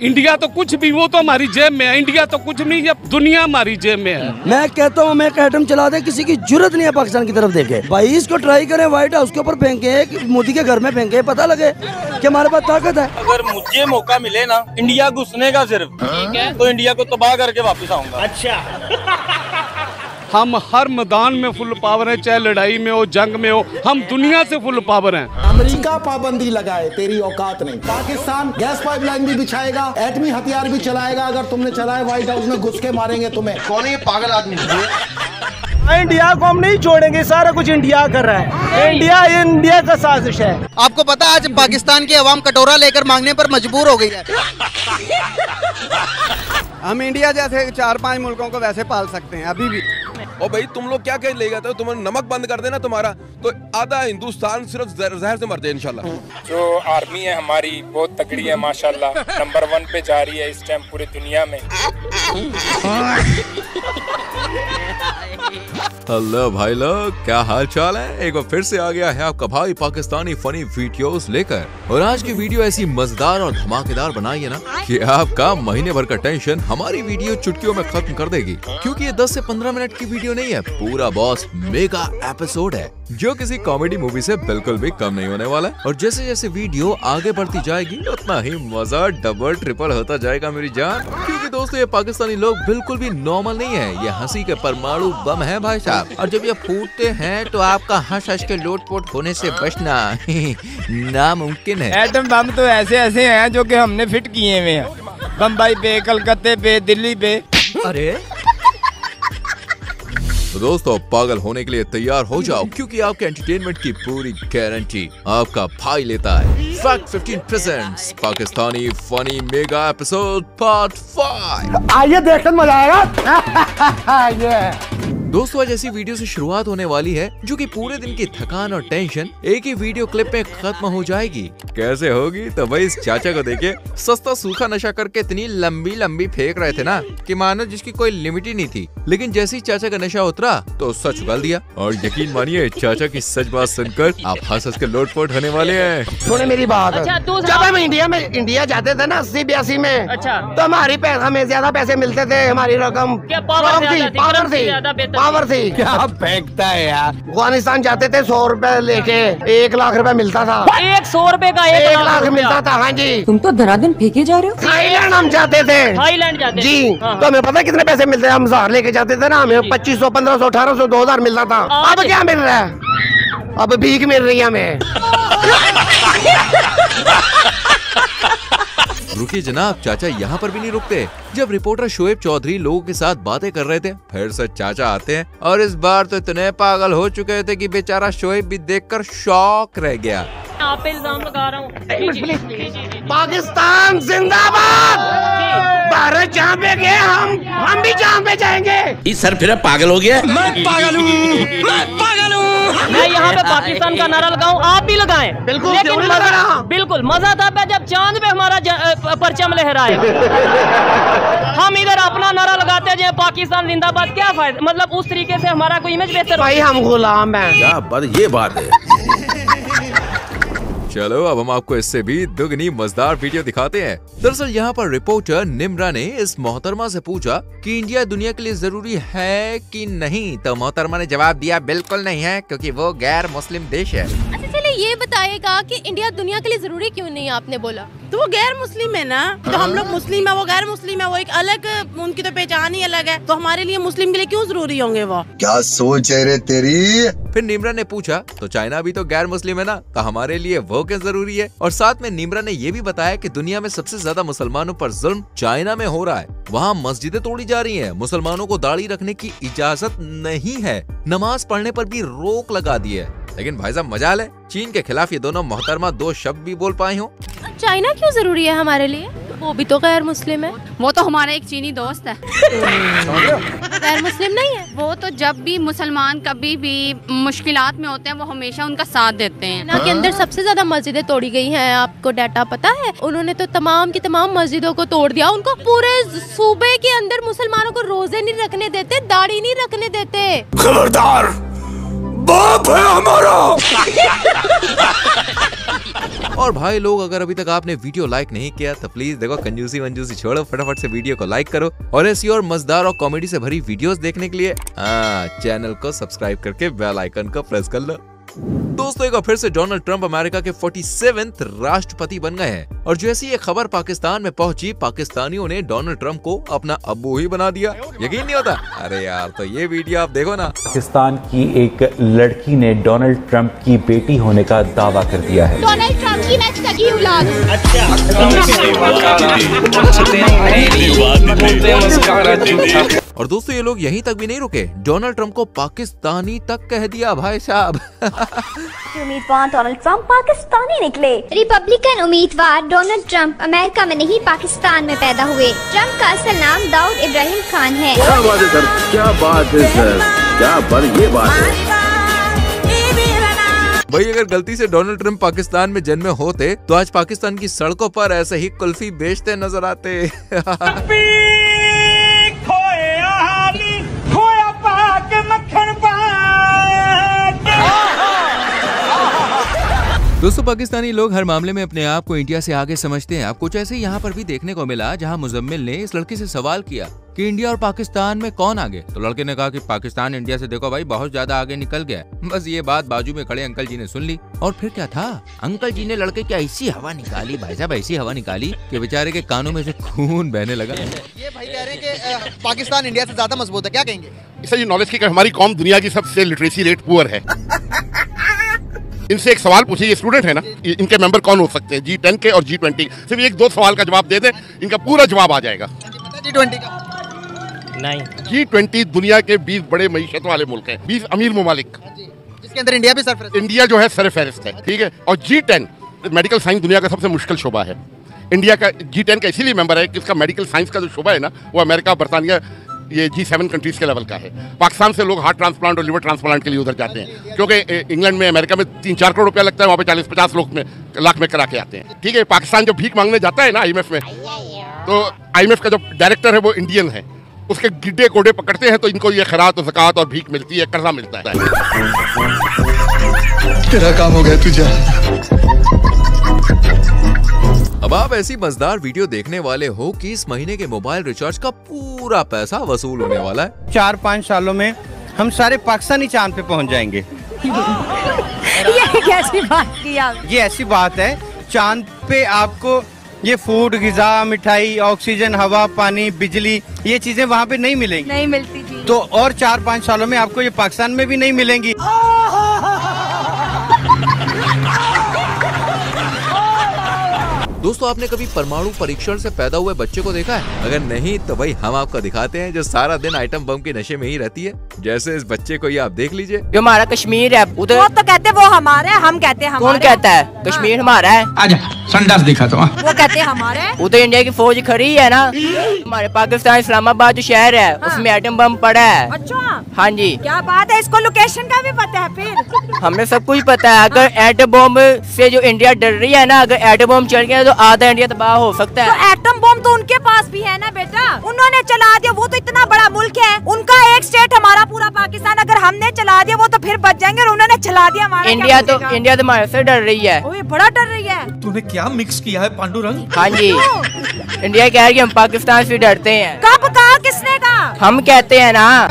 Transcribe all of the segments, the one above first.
India तो कुछ भी, वो तो हमारी जेब में है। इंडिया तो कुछ नहीं, ये दुनिया हमारी जेब में है। मैं कहता हूँ, मैं एक एटम चला दे, किसी की जरूरत नहीं है पाकिस्तान की तरफ देखे। भाई इसको ट्राई करें, व्हाइट हाउस के ऊपर फेंके, मोदी के घर में फेंके, पता लगे कि हमारे पास ताकत है। अगर मुझे मौका मिले ना इंडिया घुसने का सिर्फ, ठीक है, तो इंडिया को तबाह करके वापस आऊंगा। अच्छा हम हर मैदान में फुल पावर है, चाहे लड़ाई में हो, जंग में हो, हम दुनिया से फुल पावर हैं। अमेरिका पाबंदी लगाए, तेरी औकात नहीं। पाकिस्तान गैस पाइपलाइन भी बिछाएगा, एटमी हथियार भी चलाएगा। अगर तुमने चलाए, व्हाइट हाउस में घुस के मारेंगे तुम्हें। कौन है ये पागल आदमी? इंडिया को हम नहीं छोड़ेंगे, सारा कुछ इंडिया कर रहा है। इंडिया का साजिश है। आपको पता है आज पाकिस्तान की आवाम कटोरा लेकर मांगने पर मजबूर हो गई है। हम इंडिया जैसे 4-5 मुल्कों को वैसे पाल सकते हैं अभी भी। और भाई तुम लोग क्या कह ले जाते हो? तुम नमक बंद कर देना तुम्हारा, तो आधा हिंदुस्तान सिर्फ जहर से मर जाए इंशाल्लाह। जो आर्मी है हमारी बहुत तगड़ी है माशाल्लाह, नंबर 1 पे जा रही है इस टाइम पूरी दुनिया में। हेलो भाई लोग, क्या हाल चाल है? एक बार फिर से आ गया है आपका भाई पाकिस्तानी फनी वीडियोस लेकर। और आज की वीडियो ऐसी मजेदार और धमाकेदार बनाई है ना कि आपका महीने भर का टेंशन हमारी वीडियो चुटकियों में खत्म कर देगी। क्योंकि ये 10 से 15 मिनट की वीडियो नहीं है, पूरा बॉस मेगा एपिसोड है जो किसी कॉमेडी मूवी से बिल्कुल भी कम नहीं होने वाला है। और जैसे जैसे वीडियो आगे बढ़ती जाएगी उतना ही मजा डबल ट्रिपल होता जाएगा मेरी जान। क्योंकि दोस्तों ये पाकिस्तानी लोग बिल्कुल भी नॉर्मल नहीं है, ये हंसी के परमाणु बम है भाई साहब। और जब ये फूटते हैं तो आपका हंस हंस के लोटपोट होने से बचना नामुमकिन है। एटम बम तो ऐसे ऐसे हैं जो कि हमने फिट किए हुए हैं, बम्बई पे, कलकत्ते पे, दिल्ली पे। अरे तो दोस्तों पागल होने के लिए तैयार हो जाओ, क्योंकि आपके एंटरटेनमेंट की पूरी गारंटी आपका भाई लेता है। Fact 15 presents Pakistani funny mega episode part 5। आइए देखकर मजा आएगा। दोस्तों आज ऐसी वीडियो से शुरुआत होने वाली है जो कि पूरे दिन की थकान और टेंशन एक ही वीडियो क्लिप में खत्म हो जाएगी। कैसे होगी? तो भाई इस चाचा को देखिए, सस्ता सूखा नशा करके इतनी लंबी लंबी फेंक रहे थे ना कि मानो जिसकी कोई लिमिट ही नहीं थी। लेकिन जैसे ही चाचा का नशा उतरा तो सच उगल दिया। और यकीन मानिए चाचा की सच बात सुनकर आप हंस हंस के लोटपोट होने वाले हैं। सुने मेरी बात। अच्छा, जब हम इंडिया जाते थे ना 80-82 में, अच्छा, तो हमें ज्यादा पैसे मिलते थे, हमारी रकम पावर थी। क्या फेंकता है यार। अफगानिस्तान जाते थे 100 रुपए लेके, 1 लाख रुपए मिलता था। 100 रुपए का 1 लाख मिलता था। हाँ जी। तुम तो धनाधन फेंके जा रहे हो। थाईलैंड हम जाते थे। थाईलैंड जाते जी। तो हमें पता है कितने पैसे मिलते हैं? हम 1000 लेके जाते थे ना, हमें 2500, 1500, 1800, 2000 मिलता था। अब क्या मिल रहा है? अब भीख मिल रही है हमें। रुकिए जनाब, चाचा यहाँ पर भी नहीं रुकते। जब रिपोर्टर शोएब चौधरी लोगों के साथ बातें कर रहे थे, फिर से चाचा आते हैं और इस बार तो इतने पागल हो चुके थे कि बेचारा शोएब भी देखकर शॉक रह गया। आप पे इल्जाम लगा रहा हूँ। पाकिस्तान जिंदाबाद। भारत जहाँ पे गए हम भी जहाँ पे जाएंगे। इस सर फिर पागल हो गया। मैं पागल हूँ, मैं पागल हूँ। मैं यहाँ पे पाकिस्तान का नारा लगाऊं, आप भी लगाएं। बिल्कुल, बिल्कुल मजा तब है जब चांद पे हमारा परचम लहराए। हम इधर अपना नारा लगाते हैं पाकिस्तान जिंदाबाद, क्या फायदा? मतलब उस तरीके से हमारा कोई इमेज बेहतर। भाई हम गुलाम हैं। क्या बात, ये बात है। चलो अब हम आपको इससे भी दुगनी मजेदार वीडियो दिखाते हैं। दरअसल यहाँ पर रिपोर्टर निम्रा ने इस मोहतरमा से पूछा कि इंडिया दुनिया के लिए जरूरी है कि नहीं, तो मोहतरमा ने जवाब दिया बिल्कुल नहीं है, क्योंकि वो गैर मुस्लिम देश है। अच्छा चलिए ये बताइएगा कि इंडिया दुनिया के लिए जरूरी क्यों नहीं, आपने बोला तो वो गैर मुस्लिम है ना, तो हम लोग मुस्लिम है, वो गैर मुस्लिम है, वो एक अलग, उनकी तो पहचान ही अलग है। तो हमारे लिए मुस्लिम के लिए क्यों जरूरी होंगे वो? क्या सोच है रे तेरी? फिर निम्रा ने पूछा तो चाइना भी तो गैर मुस्लिम है ना, तो हमारे लिए वो क्या जरूरी है? और साथ में निम्रा ने ये भी बताया कि दुनिया में सबसे ज्यादा मुसलमानों पर जुल्म चाइना में हो रहा है। वहाँ मस्जिदें तोड़ी जा रही हैं, मुसलमानों को दाढ़ी रखने की इजाजत नहीं है, नमाज पढ़ने पर भी रोक लगा दी है। लेकिन भाई साहब मजाल है, चीन के खिलाफ ये दोनों मोहतरमा 2 शब्द भी बोल पाए हो। चाइना क्यों जरूरी है हमारे लिए? वो भी तो गैर मुस्लिम है। वो तो हमारा एक चीनी दोस्त है। गैर मुस्लिम नहीं है वो तो जब भी मुसलमान कभी भी मुश्किलात में होते हैं वो हमेशा उनका साथ देते हैं। ना के अंदर सबसे ज्यादा मस्जिदें तोड़ी गई हैं, आपको डाटा पता है? उन्होंने तो तमाम की तमाम मस्जिदों को तोड़ दिया। उनको पूरे सूबे के अंदर मुसलमानों को रोजे नहीं रखने देते, दाढ़ी नहीं रखने देते। खबरदार, बाप है हमारा। और भाई लोग, अगर अभी तक आपने वीडियो लाइक नहीं किया तो प्लीज देखो, कंजूसी वंजूसी छोड़ो, फटाफट से वीडियो को लाइक करो और ऐसी और मजेदार और कॉमेडी से भरी वीडियोस देखने के लिए चैनल को सब्सक्राइब करके बेल आइकन को प्रेस कर लो। दोस्तों, एक बार फिर से डोनाल्ड ट्रंप अमेरिका के 47वें राष्ट्रपति बन गए हैं और जैसी ये खबर पाकिस्तान में पहुंची, पाकिस्तानियों ने डोनाल्ड ट्रंप को अपना अब्बू ही बना दिया। यकीन नहीं होता? अरे यार, तो ये वीडियो आप देखो ना। पाकिस्तान की एक लड़की ने डोनाल्ड ट्रंप की बेटी होने का दावा कर दिया है। डोनाल्ड ट्रंप की मैं सगी औलाद। और दोस्तों, ये लोग यहीं तक भी नहीं रुके, डोनाल्ड ट्रंप को पाकिस्तानी तक कह दिया भाई साहब। उम्मीदवार डोनाल्ड ट्रंप पाकिस्तानी निकले। रिपब्लिकन उम्मीदवार डोनाल्ड ट्रंप अमेरिका में नहीं पाकिस्तान में पैदा हुए। ट्रंप का असल नाम दाऊद इब्राहिम खान है। क्या बात है सर, क्या बात है सर, क्या ये बात है भाई। अगर गलती से डोनाल्ड ट्रंप पाकिस्तान में जन्मे होते तो आज पाकिस्तान की सड़कों पर ऐसे ही कुल्फी बेचते नजर आते। दोस्तों, पाकिस्तानी लोग हर मामले में अपने आप को इंडिया से आगे समझते हैं। अब कुछ ऐसे यहाँ पर भी देखने को मिला, जहाँ मुजम्मिल ने इस लड़के से सवाल किया कि इंडिया और पाकिस्तान में कौन आगे, तो लड़के ने कहा कि पाकिस्तान इंडिया से देखो भाई बहुत ज्यादा आगे निकल गया। बस ये बात बाजू में खड़े अंकल जी ने सुन ली और फिर क्या था, अंकल जी ने लड़के की ऐसी हवा निकाली भाई साहब, ऐसी हवा निकाली कि बेचारे के कानों में से खून बहने लगा। ये भाई कह रहे हैं कि पाकिस्तान इंडिया से ज्यादा मजबूत है, क्या कहेंगे? इससे ये नॉलेज की हमारी कौम दुनिया की सबसे लिटरेसी रेट पुअर है। इनसे एक सवाल पूछिए, ये स्टूडेंट है ना, इनके मेंबर कौन हो सकते हैं G10 के और G20? सिर्फ एक दो सवाल का जवाब दे दे, इनका पूरा जवाब आ जाएगा। G20 का नहीं, G20 दुनिया के 20 बड़े मईशत वाले मुल्क हैं, 20 अमीर ममालिक, जिसके अंदर इंडिया भी सरफहरिस्त। इंडिया जो है सरफहरिस्त है, ठीक है। और G10 मेडिकल साइंस दुनिया का सबसे मुश्किल शोबा है। इंडिया का G10 का इसीलिए मेंबर है कि इसका मेडिकल साइंस का जो शोबा है ना, वो अमेरिका, बरतानिया, ये G7 कंट्रीज के लेवल का है। पाकिस्तान से लोग हार्ट ट्रांसप्लांट और लिवर ट्रांसप्लांट के लिए उधर जाते हैं, क्योंकि इंग्लैंड में, अमेरिका में 3-4 करोड़ रुपया लगता है, वहाँ पे 40-50 लाख में करा के आते हैं, ठीक है। पाकिस्तान जब भीख मांगने जाता है ना IMF में, तो IMF का जो डायरेक्टर है वो इंडियन है, उसके गिड्डे कोडे पकड़ते हैं तो इनको ये खैरात और ज़कात और भीख मिलती है, कर्जा मिलता है। तेरा काम हो गया तुझे। अब आप ऐसी मजेदार वीडियो देखने वाले हो कि इस महीने के मोबाइल रिचार्ज का पूरा पैसा वसूल होने वाला है। 4-5 सालों में हम सारे पाकिस्तानी चांद पे पहुंच जाएंगे। ये कैसी बात की आप? ये ऐसी बात है, चांद पे आपको ये फूड, ग़िज़ा, मिठाई, ऑक्सीजन, हवा, पानी, बिजली, ये चीजें वहाँ पे नहीं मिलेंगी, नहीं मिलती थी। तो और 4-5 सालों में आपको ये पाकिस्तान में भी नहीं मिलेंगी। दोस्तों, आपने कभी परमाणु परीक्षण से पैदा हुए बच्चे को देखा है? अगर नहीं तो भाई हम आपको दिखाते हैं, जो सारा दिन आइटम बम के नशे में ही रहती है। जैसे इस बच्चे को ये आप देख लीजिए। जो हमारा कश्मीर है उधर, वो तो कहते वो हमारा है, हम कहते हैं हमारा। कौन कहता है कश्मीर हमारा है? आजा संडास दिखा तो। वो कहते हैं हमारे। उधर इंडिया की फौज खड़ी है ना, हमारे पाकिस्तान इस्लामाबाद जो शहर है उसमें एटम बम पड़ा है। अच्छा, हाँ जी, क्या बात है, इसको लोकेशन का भी पता है? फिर हमें सब कुछ पता है। अगर एटम बम से जो इंडिया डर रही है ना, अगर एटम बम चल गया तो आधा इंडिया तबाह हो सकता है। तो एटम बम तो उनके पास भी है ना बेटा, उन्होंने चला दिया, वो तो इतना बड़ा मुल्क है, उनका एक स्टेट, हमारा पूरा पाकिस्तान। अगर हमने चला दिया वो तो फिर बच जाएंगे, और उन्होंने चला दिया हमारा। इंडिया तो हमारे से डर रही है। ओए, बड़ा डर रही है। तूने क्या मिक्स किया है पांडुरंग? हाँ जी, इंडिया कह रही है हम पाकिस्तान से डरते हैं। कब कहा, किसने कहा? हम कहते हैं ना।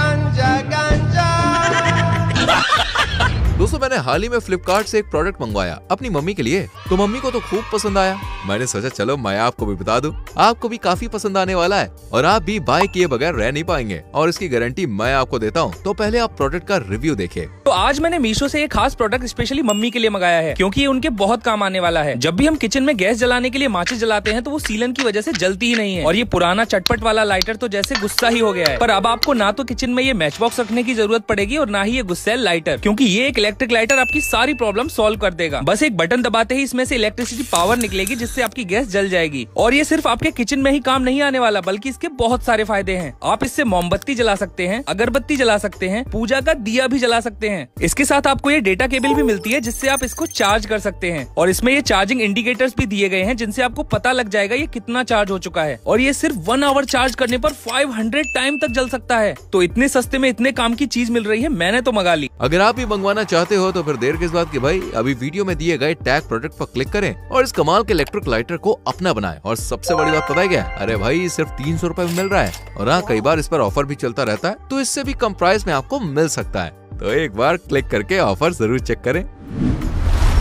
दोस्तों, मैंने हाल ही में फ्लिपकार्ट से एक प्रोडक्ट मंगवाया अपनी मम्मी के लिए, तो मम्मी को तो खूब पसंद आया। मैंने सोचा चलो मैं आपको भी बता दूं, आपको भी काफी पसंद आने वाला है और आप भी बाय किए बगैर रह नहीं पाएंगे, और इसकी गारंटी मैं आपको देता हूं। तो पहले आप प्रोडक्ट का रिव्यू देखिए। तो आज मैंने मीशो से एक खास प्रोडक्ट स्पेशली मम्मी के लिए मंगाया है, क्योंकि ये उनके बहुत काम आने वाला है। जब भी हम किचन में गैस जलाने के लिए माचिस जलाते हैं तो वो सीलन की वजह से जलती ही नहीं है, और ये पुराना चटपट वाला लाइटर तो जैसे गुस्सा ही हो गया है। पर अब आपको ना तो किचन में ये मैच बॉक्स रखने की जरूरत पड़ेगी और ना ही ये गुस्सेल लाइटर, क्योंकि ये एक इलेक्ट्रिक लाइटर आपकी सारी प्रॉब्लम सॉल्व कर देगा। बस एक बटन दबाते ही इसमें से इलेक्ट्रिसिटी पावर निकलेगी, जिससे आपकी गैस जल जाएगी। और ये सिर्फ आपके किचन में ही काम नहीं आने वाला, बल्कि इसके बहुत सारे फायदे हैं। आप इससे मोमबत्ती जला सकते हैं, अगरबत्ती जला सकते हैं, पूजा का दिया भी जला सकते हैं। इसके साथ आपको ये डेटा केबल भी मिलती है, जिससे आप इसको चार्ज कर सकते हैं। और इसमें ये चार्जिंग इंडिकेटर्स भी दिए गए हैं, जिनसे आपको पता लग जाएगा ये कितना चार्ज हो चुका है। और ये सिर्फ 1 आवर चार्ज करने पर 500 टाइम तक जल सकता है। तो इतने सस्ते में इतने काम की चीज मिल रही है, मैंने तो मंगा ली। अगर आप भी मंगवाना चाहते हो तो फिर देर किस बात की भाई, अभी वीडियो में दिए गए टैग प्रोडक्ट पर क्लिक करें और इस कमाल के इलेक्ट्रिक लाइटर को अपना बनाएं। और सबसे बड़ी बात पता है क्या, अरे भाई सिर्फ 300 रुपए में मिल रहा है। और हाँ, कई बार इस पर ऑफर भी चलता रहता है, तो इससे भी कम प्राइस में आपको मिल सकता है। तो एक बार क्लिक करके ऑफर जरूर चेक करें।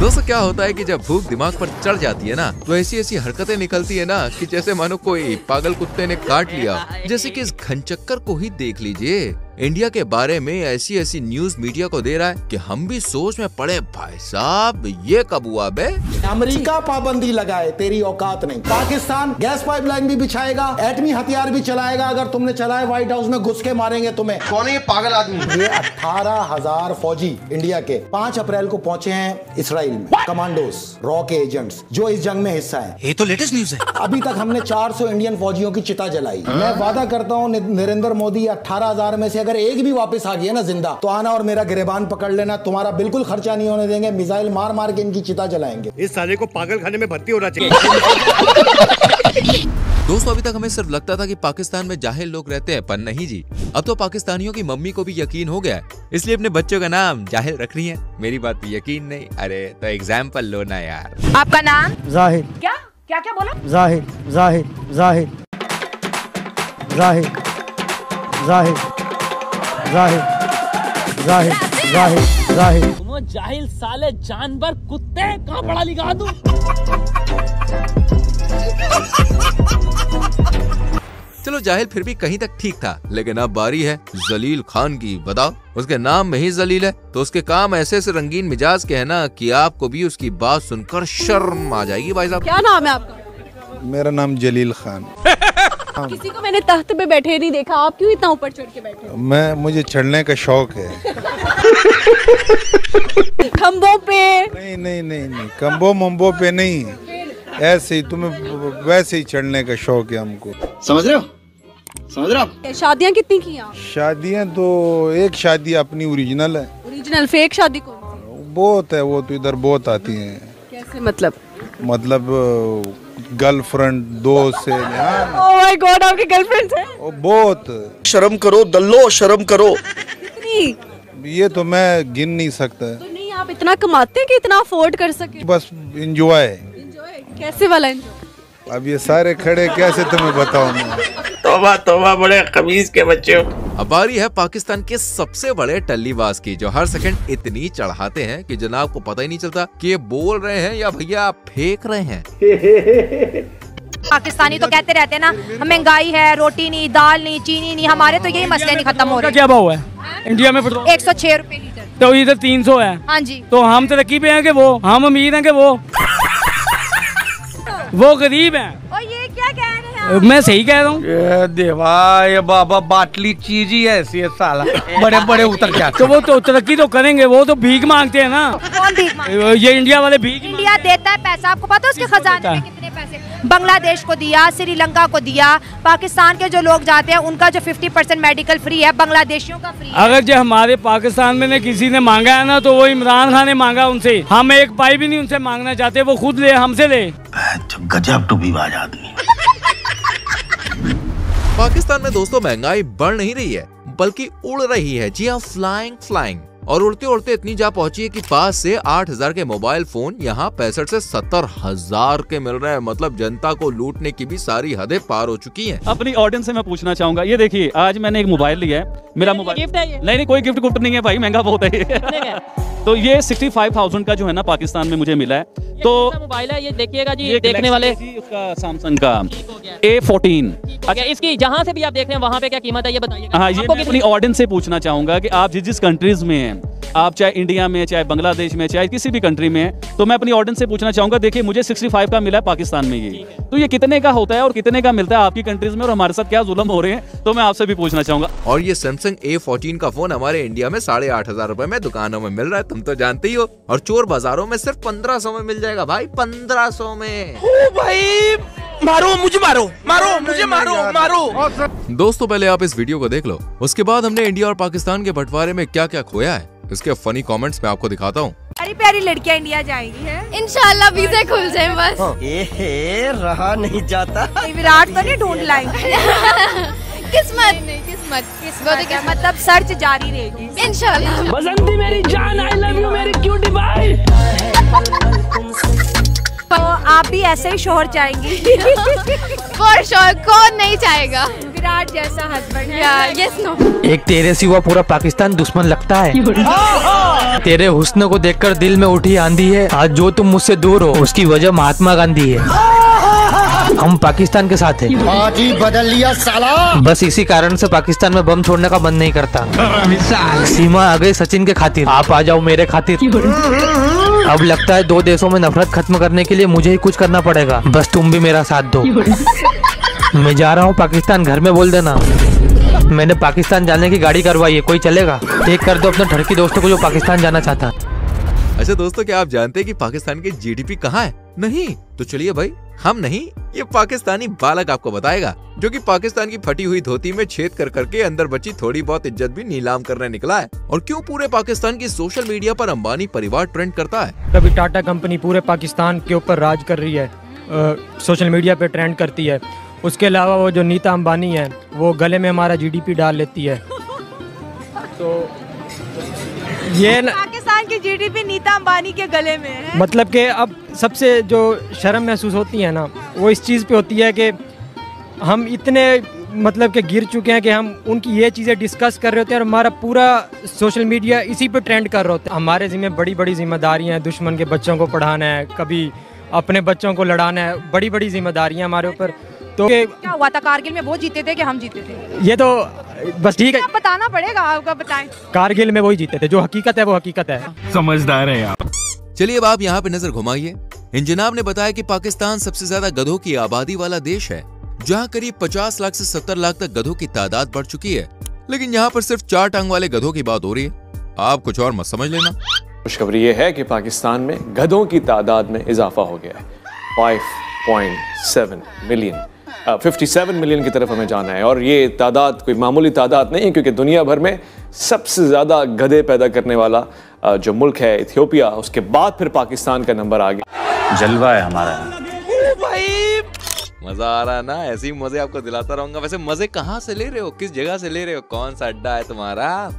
दोस्तों क्या होता है कि जब भूख दिमाग पर चढ़ जाती है ना, तो ऐसी ऐसी हरकतें निकलती है ना कि जैसे मानो कोई पागल कुत्ते ने काट लिया। जैसे कि इस घनचक्कर को ही देख लीजिए, इंडिया के बारे में ऐसी ऐसी न्यूज मीडिया को दे रहा है कि हम भी सोच में पड़े, भाई साहब ये कब हुआ बे? अमेरिका पाबंदी लगाए, तेरी औकात नहीं। पाकिस्तान गैस पाइपलाइन भी बिछाएगा, एटमी हथियार भी चलाएगा, अगर तुमने चलाए व्हाइट हाउस में घुस के मारेंगे तुम्हें। कौन है ये पागल आदमी? ये 18,000 फौजी इंडिया के 5 अप्रैल को पहुंचे हैं इसराइल में, कमांडोज, रॉ के एजेंट्स जो इस जंग में हिस्सा है। ये तो लेटेस्ट न्यूज है। अभी तक हमने 400 इंडियन फौजियों की चिता जलाई। मैं वादा करता हूँ नरेंद्र मोदी 18,000 में से अगर एक भी वापस आ गया ना जिंदा, तो आना और मेरा गिरबान पकड़ लेना, तुम्हारा बिल्कुल खर्चा नहीं होने देंगे, मिसाइल मार मार के इनकी चिता जलाएंगे। इस साले को पागल खाने में भर्ती होना चाहिए। दोस्तों अभी तक हमें सिर्फ लगता था कि पाकिस्तान में जाहिल लोग रहते हैं, पर नहीं जी, अब तो पाकिस्तानियों की मम्मी को भी यकीन हो गया है, इसलिए अपने बच्चों का नाम जाहिल रख रही है। मेरी बात पे यकीन नहीं, अरे तो एग्जाम्पल लो ना यार। आपका नाम? जाहिर। क्या क्या क्या बोला? जाहिर जाहिर जाहिर जाहिर जाहिर जाहिर जाहिर जाहिर जाहिर। तुम जाहिल साले जानवर कुत्ते, कहाँ पढ़ा लिखा तू? चलो जाहिल फिर भी कहीं तक ठीक था, लेकिन अब बारी है जलील खान की। बताओ, उसके नाम में ही जलील है, तो उसके काम ऐसे से रंगीन मिजाज के है ना कि आपको भी उसकी बात सुनकर शर्म आ जाएगी। भाई साहब क्या नाम है आपका? मेरा नाम जलील खान। किसी को मैंने तख्त पे बैठे नहीं देखा, आप क्यों इतना ऊपर चढ़ के बैठे? मुझे चढ़ने का शौक है। खंबों पे? नहीं नहीं नहीं नहीं, खंबों मंबों पे नहीं, ऐसे ही तुम्हें वैसे ही चढ़ने का शौक है हमको। समझ रहे हो? समझ रहे हो? शादियाँ कितनी की आप? शादियाँ तो एक शादी अपनी ओरिजिनल है। ओरिजिनल? फेक शादी कौन सी? बहुत है, वो तो इधर बहुत आती हैं। कैसे मतलब? गर्लफ्रेंड दोस्त से। ओह माय गॉड, आपकी गर्लफ्रेंड है? बहुत। शर्म करो दल्लो, शर्म करो। कितनी? ये तो मैं गिन नहीं सकता। तो नहीं, आप इतना कमाते हैं कि इतना अफोर्ड कर सके? बस एंजॉय। कैसे वाला एंजॉय? अब ये सारे खड़े कैसे तुम्हें बताऊं मैं? तौबा तौबा, बड़े खबीज के बच्चे। अब बारी है पाकिस्तान के सबसे बड़े टल्लीबाज की, जो हर सेकंड इतनी चढ़ाते हैं कि जनाब को पता ही नहीं चलता कि ये बोल रहे हैं या भैया फेंक रहे हैं। पाकिस्तानी तो कहते रहते हैं ना, महंगाई है, रोटी नहीं, दाल नहीं, चीनी नहीं, हमारे तो यही मसले नहीं खत्म हो रहे। क्या भाव है इंडिया में पेट्रोल? 106 रुपए लीटर। तो इधर 300 है। हाँ जी। तो हम तरक्की पे हैं कि वो? हम अमीर हैं कि वो गरीब हैं? और ये क्या कह रहे हैं? मैं सही कह रहा हूँ। ये देवा, ये बाबा बाटली चीज ही ऐसी है साला, बड़े बड़े उतर जाते। तो वो तो तरक्की तो करेंगे, वो तो भीख मांगते हैं ना। कौन भीख मांगते? ये इंडिया वाले भीख। इंडिया देता है पैसा, आपको पता है उसके खजाने में कितने पैसे? बांग्लादेश को दिया, श्रीलंका को दिया, पाकिस्तान के जो लोग जाते हैं उनका जो 50% मेडिकल फ्री है, बांग्लादेशियों का फ्री है। अगर जो हमारे पाकिस्तान में किसी ने मांगा है ना, तो वो इमरान खान ने मांगा उनसे। हम एक पाई भी नहीं उनसे मांगना चाहते, वो खुद ले, हमसे ले। गजब टूबीबाज आदमी। पाकिस्तान में दोस्तों महंगाई बढ़ नहीं रही है, बल्कि उड़ रही है। जी हाँ, फ्लाइंग। और उड़ते उड़ते इतनी जा पहुंची है कि 5 से 8,000 के मोबाइल फोन यहाँ 65 से 70,000 के मिल रहे हैं। मतलब जनता को लूटने की भी सारी हदें पार हो चुकी हैं। अपनी ऑडियंस से मैं पूछना चाहूंगा, ये देखिए आज मैंने एक मोबाइल लिया है, मेरा मोबाइल गिफ्ट है ये? नहीं, कोई गिफ्ट गुफ्ट नहीं है भाई, महंगा बहुत है। तो ये 65,000 का जो है ना पाकिस्तान में मुझे मिला है। तो मोबाइल है ये, देखिएगा जी, देखने वाले उसका सैमसंग का A14। अच्छा, इसकी जहाँ से भी आप देख रहे हैं वहाँ पे क्या कीमत है ये बताइए। हाँ, ये मैं अपनी ऑडियंस से पूछना चाहूंगा कि आप जिस कंट्रीज में हैं, आप चाहे इंडिया में, चाहे बांग्लादेश में, चाहे किसी भी कंट्री में है, तो मैं अपनी ऑडियंस से पूछना चाहूंगा, देखिए मुझे 65 का मिला है पाकिस्तान में, ये तो ये कितने का होता है और कितने का मिलता है आपकी कंट्रीज में, और हमारे साथ क्या जुल्म हो रहे हैं, तो मैं आपसे भी पूछना चाहूंगा। और ये सैमसंग A14 का फोन हमारे इंडिया में 8,500 रुपए में दुकानों में मिल रहा है, तुम तो जानते ही हो। और चोर बाजारों में सिर्फ 1500 में मिल जाएगा भाई, 1500 में। ओ भाई, मारो मुझे, मारो मुझे, मारो। दोस्तों पहले आप इस वीडियो को देख लो, उसके बाद हमने इंडिया और पाकिस्तान के बंटवारे में क्या क्या खोया है इसके फनी कमेंट्स में आपको दिखाता हूँ। प्यारी प्यारी लड़कियां इंडिया जाएंगी है, इंशाल्लाह वीज़े खुल जाए बस। रहा नहीं जाता। विराट तो नहीं ढूंढ लाएंगे। किस्मत नहीं, किस्मत मतलब सर्च जारी रहेगी इंशाल्लाह। बसंती मेरी जान, आई लव यू मेरी क्यूटी भाई। तो आप भी ऐसे ही शोहर चाहेंगी? फॉर श्योर, कौन नहीं चाहेगा? विराट जैसा हस्बैंड है। Yes no. एक तेरे सिवा पूरा पाकिस्तान दुश्मन लगता है। तेरे हुस्न को देखकर दिल में उठी आंधी है। आज जो तुम मुझसे दूर हो उसकी वजह महात्मा गांधी है। हम पाकिस्तान के साथ हैं। आज ही बदल लिया साला। बस इसी कारण से पाकिस्तान में बम छोड़ने का मन नहीं करता। सीमा आ गई सचिन के खातिर, आप आ जाओ मेरे खातिर। अब लगता है दो देशों में नफरत खत्म करने के लिए मुझे ही कुछ करना पड़ेगा। बस तुम भी मेरा साथ दो। मैं जा रहा हूँ पाकिस्तान, घर में बोल देना मैंने पाकिस्तान जाने की गाड़ी करवाई है, कोई चलेगा? एक कर दो अपने ठड़की दोस्तों को जो पाकिस्तान जाना चाहता। अच्छा दोस्तों, क्या आप जानते हैं कि पाकिस्तान की जीडीपी कहाँ है? नहीं तो चलिए भाई, हम नहीं, ये पाकिस्तानी बालक आपको बताएगा, जो कि पाकिस्तान की फटी हुई धोती में छेद कर करके अंदर बची थोड़ी बहुत इज्जत भी नीलाम करने निकला है। और क्यों पूरे पाकिस्तान की सोशल मीडिया पर अंबानी परिवार ट्रेंड करता है। कभी टाटा कंपनी पूरे पाकिस्तान के ऊपर राज कर रही है, सोशल मीडिया पे ट्रेंड करती है। उसके अलावा वो जो नीता अंबानी है, वो गले में हमारा जीडीपी डाल लेती है। तो ये पाकिस्तान की जीडीपी नीता अंबानी के गले में है। मतलब कि अब सबसे जो शर्म महसूस होती है ना, वो इस चीज़ पे होती है कि हम इतने मतलब कि गिर चुके हैं कि हम उनकी ये चीज़ें डिस्कस कर रहे होते हैं और हमारा पूरा सोशल मीडिया इसी पे ट्रेंड कर रहे होते हैं। हमारे जिम्मे बड़ी बड़ी जिम्मेदारियां हैं, दुश्मन के बच्चों को पढ़ाना है, कभी अपने बच्चों को लड़ाना है, बड़ी बड़ी जिम्मेदारियां हमारे ऊपर। तो क्या हुआ था कारगिल में, वो जीते थे कि हम जीते थे? ये तो बस ठीक है, बताना पड़ेगा आपको, बताएं। कारगिल में वही जीते थे, जो हकीकत है वो हकीकत है। समझदार है आप। चलिए अब आप यहाँ पे नजर घुमाइए। इन जनाब ने बताया कि पाकिस्तान सबसे ज्यादा गधों की आबादी वाला देश है, जहाँ करीब 50 लाख से 70 लाख तक गधों की तादाद बढ़ चुकी है। लेकिन यहाँ पर सिर्फ 4 टांग वाले गधों की बात हो रही है। आप कुछ और मत समझ लेना। खुशखबरी ये है कि पाकिस्तान में गधों की तादाद में इजाफा हो गया है। 5.7 मिलियन, 57 मिलियन की तरफ हमें जाना है। और ये तादाद कोई मामूली तादाद नहीं है, क्योंकि दुनिया भर में सबसे ज़्यादा गधे पैदा करने वाला जो मुल्क है इथियोपिया, उसके बाद फिर पाकिस्तान का नंबर आ गया। जलवा है हमारा। मजा आ रहा है ना? ऐसे ही मजे आपको दिलाता रहूंगा। वैसे मजे कहाँ से ले रहे हो, किस जगह से ले रहे हो, कौन सा अड्डा है तुम्हारा?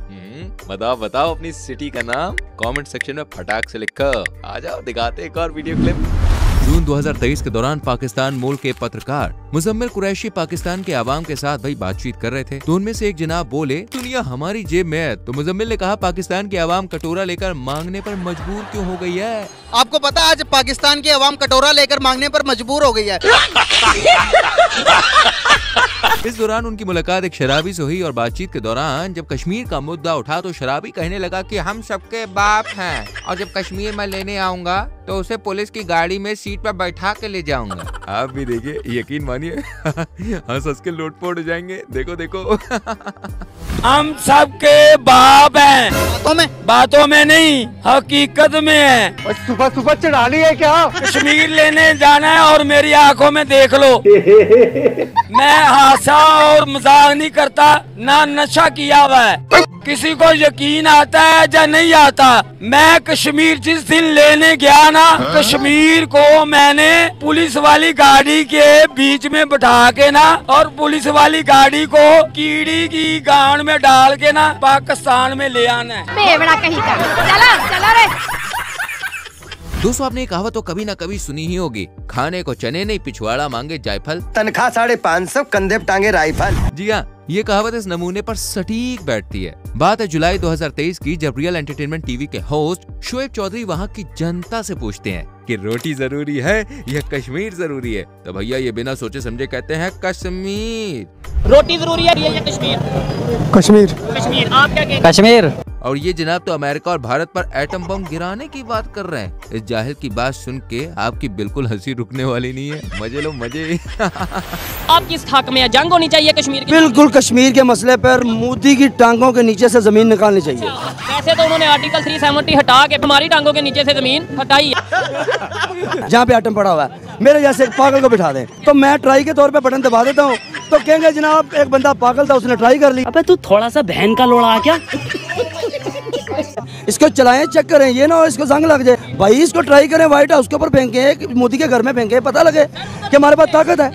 बताओ अपनी सिटी का नाम कमेंट सेक्शन में फटाक से लिखो। आ जाओ दिखाते एक और वीडियो क्लिप। जून 2023 के दौरान पाकिस्तान मूल के पत्रकार मुजम्मिल कुरैशी पाकिस्तान के आवाम के साथ भाई बातचीत कर रहे थे। तो उनमें से एक जनाब बोले, दुनिया हमारी जेब में है। तो मुजम्मिल ने कहा, पाकिस्तान की आवाम कटोरा लेकर मांगने पर मजबूर क्यों हो गई है? आपको पता है आज पाकिस्तान की आवाम कटोरा लेकर मांगने पर मजबूर हो गई है। इस दौरान उनकी मुलाकात एक शराबी से हुई और बातचीत के दौरान जब कश्मीर का मुद्दा उठा तो शराबी कहने लगा कि हम सबके बाप हैं और जब कश्मीर में लेने आऊंगा तो उसे पुलिस की गाड़ी में सीट पर बैठा के ले जाऊंगा। आप भी देखिए, यकीन मानिए हंस के लोटपोट हो जाएंगे। देखो देखो हम सबके बाप हैं। बातों में नहीं, हकीकत में है। सुबह सुबह चढ़ा ली है क्या? कश्मीर लेने जाना है और मेरी आंखों में देख लो। मैं हासा और मजाक नहीं करता, ना नशा किया हुआ है। किसी को यकीन आता है या नहीं आता? मैं कश्मीर जिस दिन लेने गया ना, कश्मीर को मैंने पुलिस वाली गाड़ी के बीच में बैठा के ना, और पुलिस वाली गाड़ी को कीड़ी की गांड में डाल के ना पाकिस्तान में ले आना है। बेवड़ा कहीं का। चला रे। दोस्तों, आपने ये कहावत तो कभी ना कभी सुनी ही होगी, खाने को चने नहीं पिछवाड़ा मांगे जायफल। तनख्वाह 550, कंधे पे टांगे राइफल। जी हाँ, ये कहावत इस नमूने पर सटीक बैठती है। बात है जुलाई 2023 की, जब रियल एंटरटेनमेंट टीवी के होस्ट शोएब चौधरी वहाँ की जनता से पूछते हैं कि रोटी जरूरी है या कश्मीर जरूरी है? तो भैया ये बिना सोचे समझे कहते हैं कश्मीर। रोटी जरूरी है या कश्मीर? कश्मीर। कश्मीर। आप क्या कहते हैं? कश्मीर। और ये जनाब तो अमेरिका और भारत पर एटम बम गिराने की बात कर रहे हैं। इस जाहिल की बात सुन के आपकी बिल्कुल हंसी रुकने वाली नहीं है। मजे लो मजे। आप किस हक में है? जंग होनी चाहिए कश्मीर की? बिल्कुल, कश्मीर के मसले पर मोदी की टांगों के नीचे से जमीन निकालनी चाहिए। वैसे तो उन्होंने आर्टिकल 370 हटा के हमारी टांगों के नीचे से जमीन हटाई है। जहाँ पे एटम पड़ा हुआ है, मेरे जैसे एक पागल को बिठा दें तो मैं ट्राई के तौर पे बटन दबा देता हूँ, तो कहेंगे जनाब एक बंदा पागल था, उसने ट्राई कर ली। अबे तू थोड़ा सा बहन का लोड़ा क्या? इसको चलाएं, चेक करें, ये ना हो इसको जंग लग जाए। भाई इसको ट्राई करें, व्हाइट हाउस के ऊपर फेंके, मोदी के घर में फेंके, पता लगे कि हमारे पास ताकत है।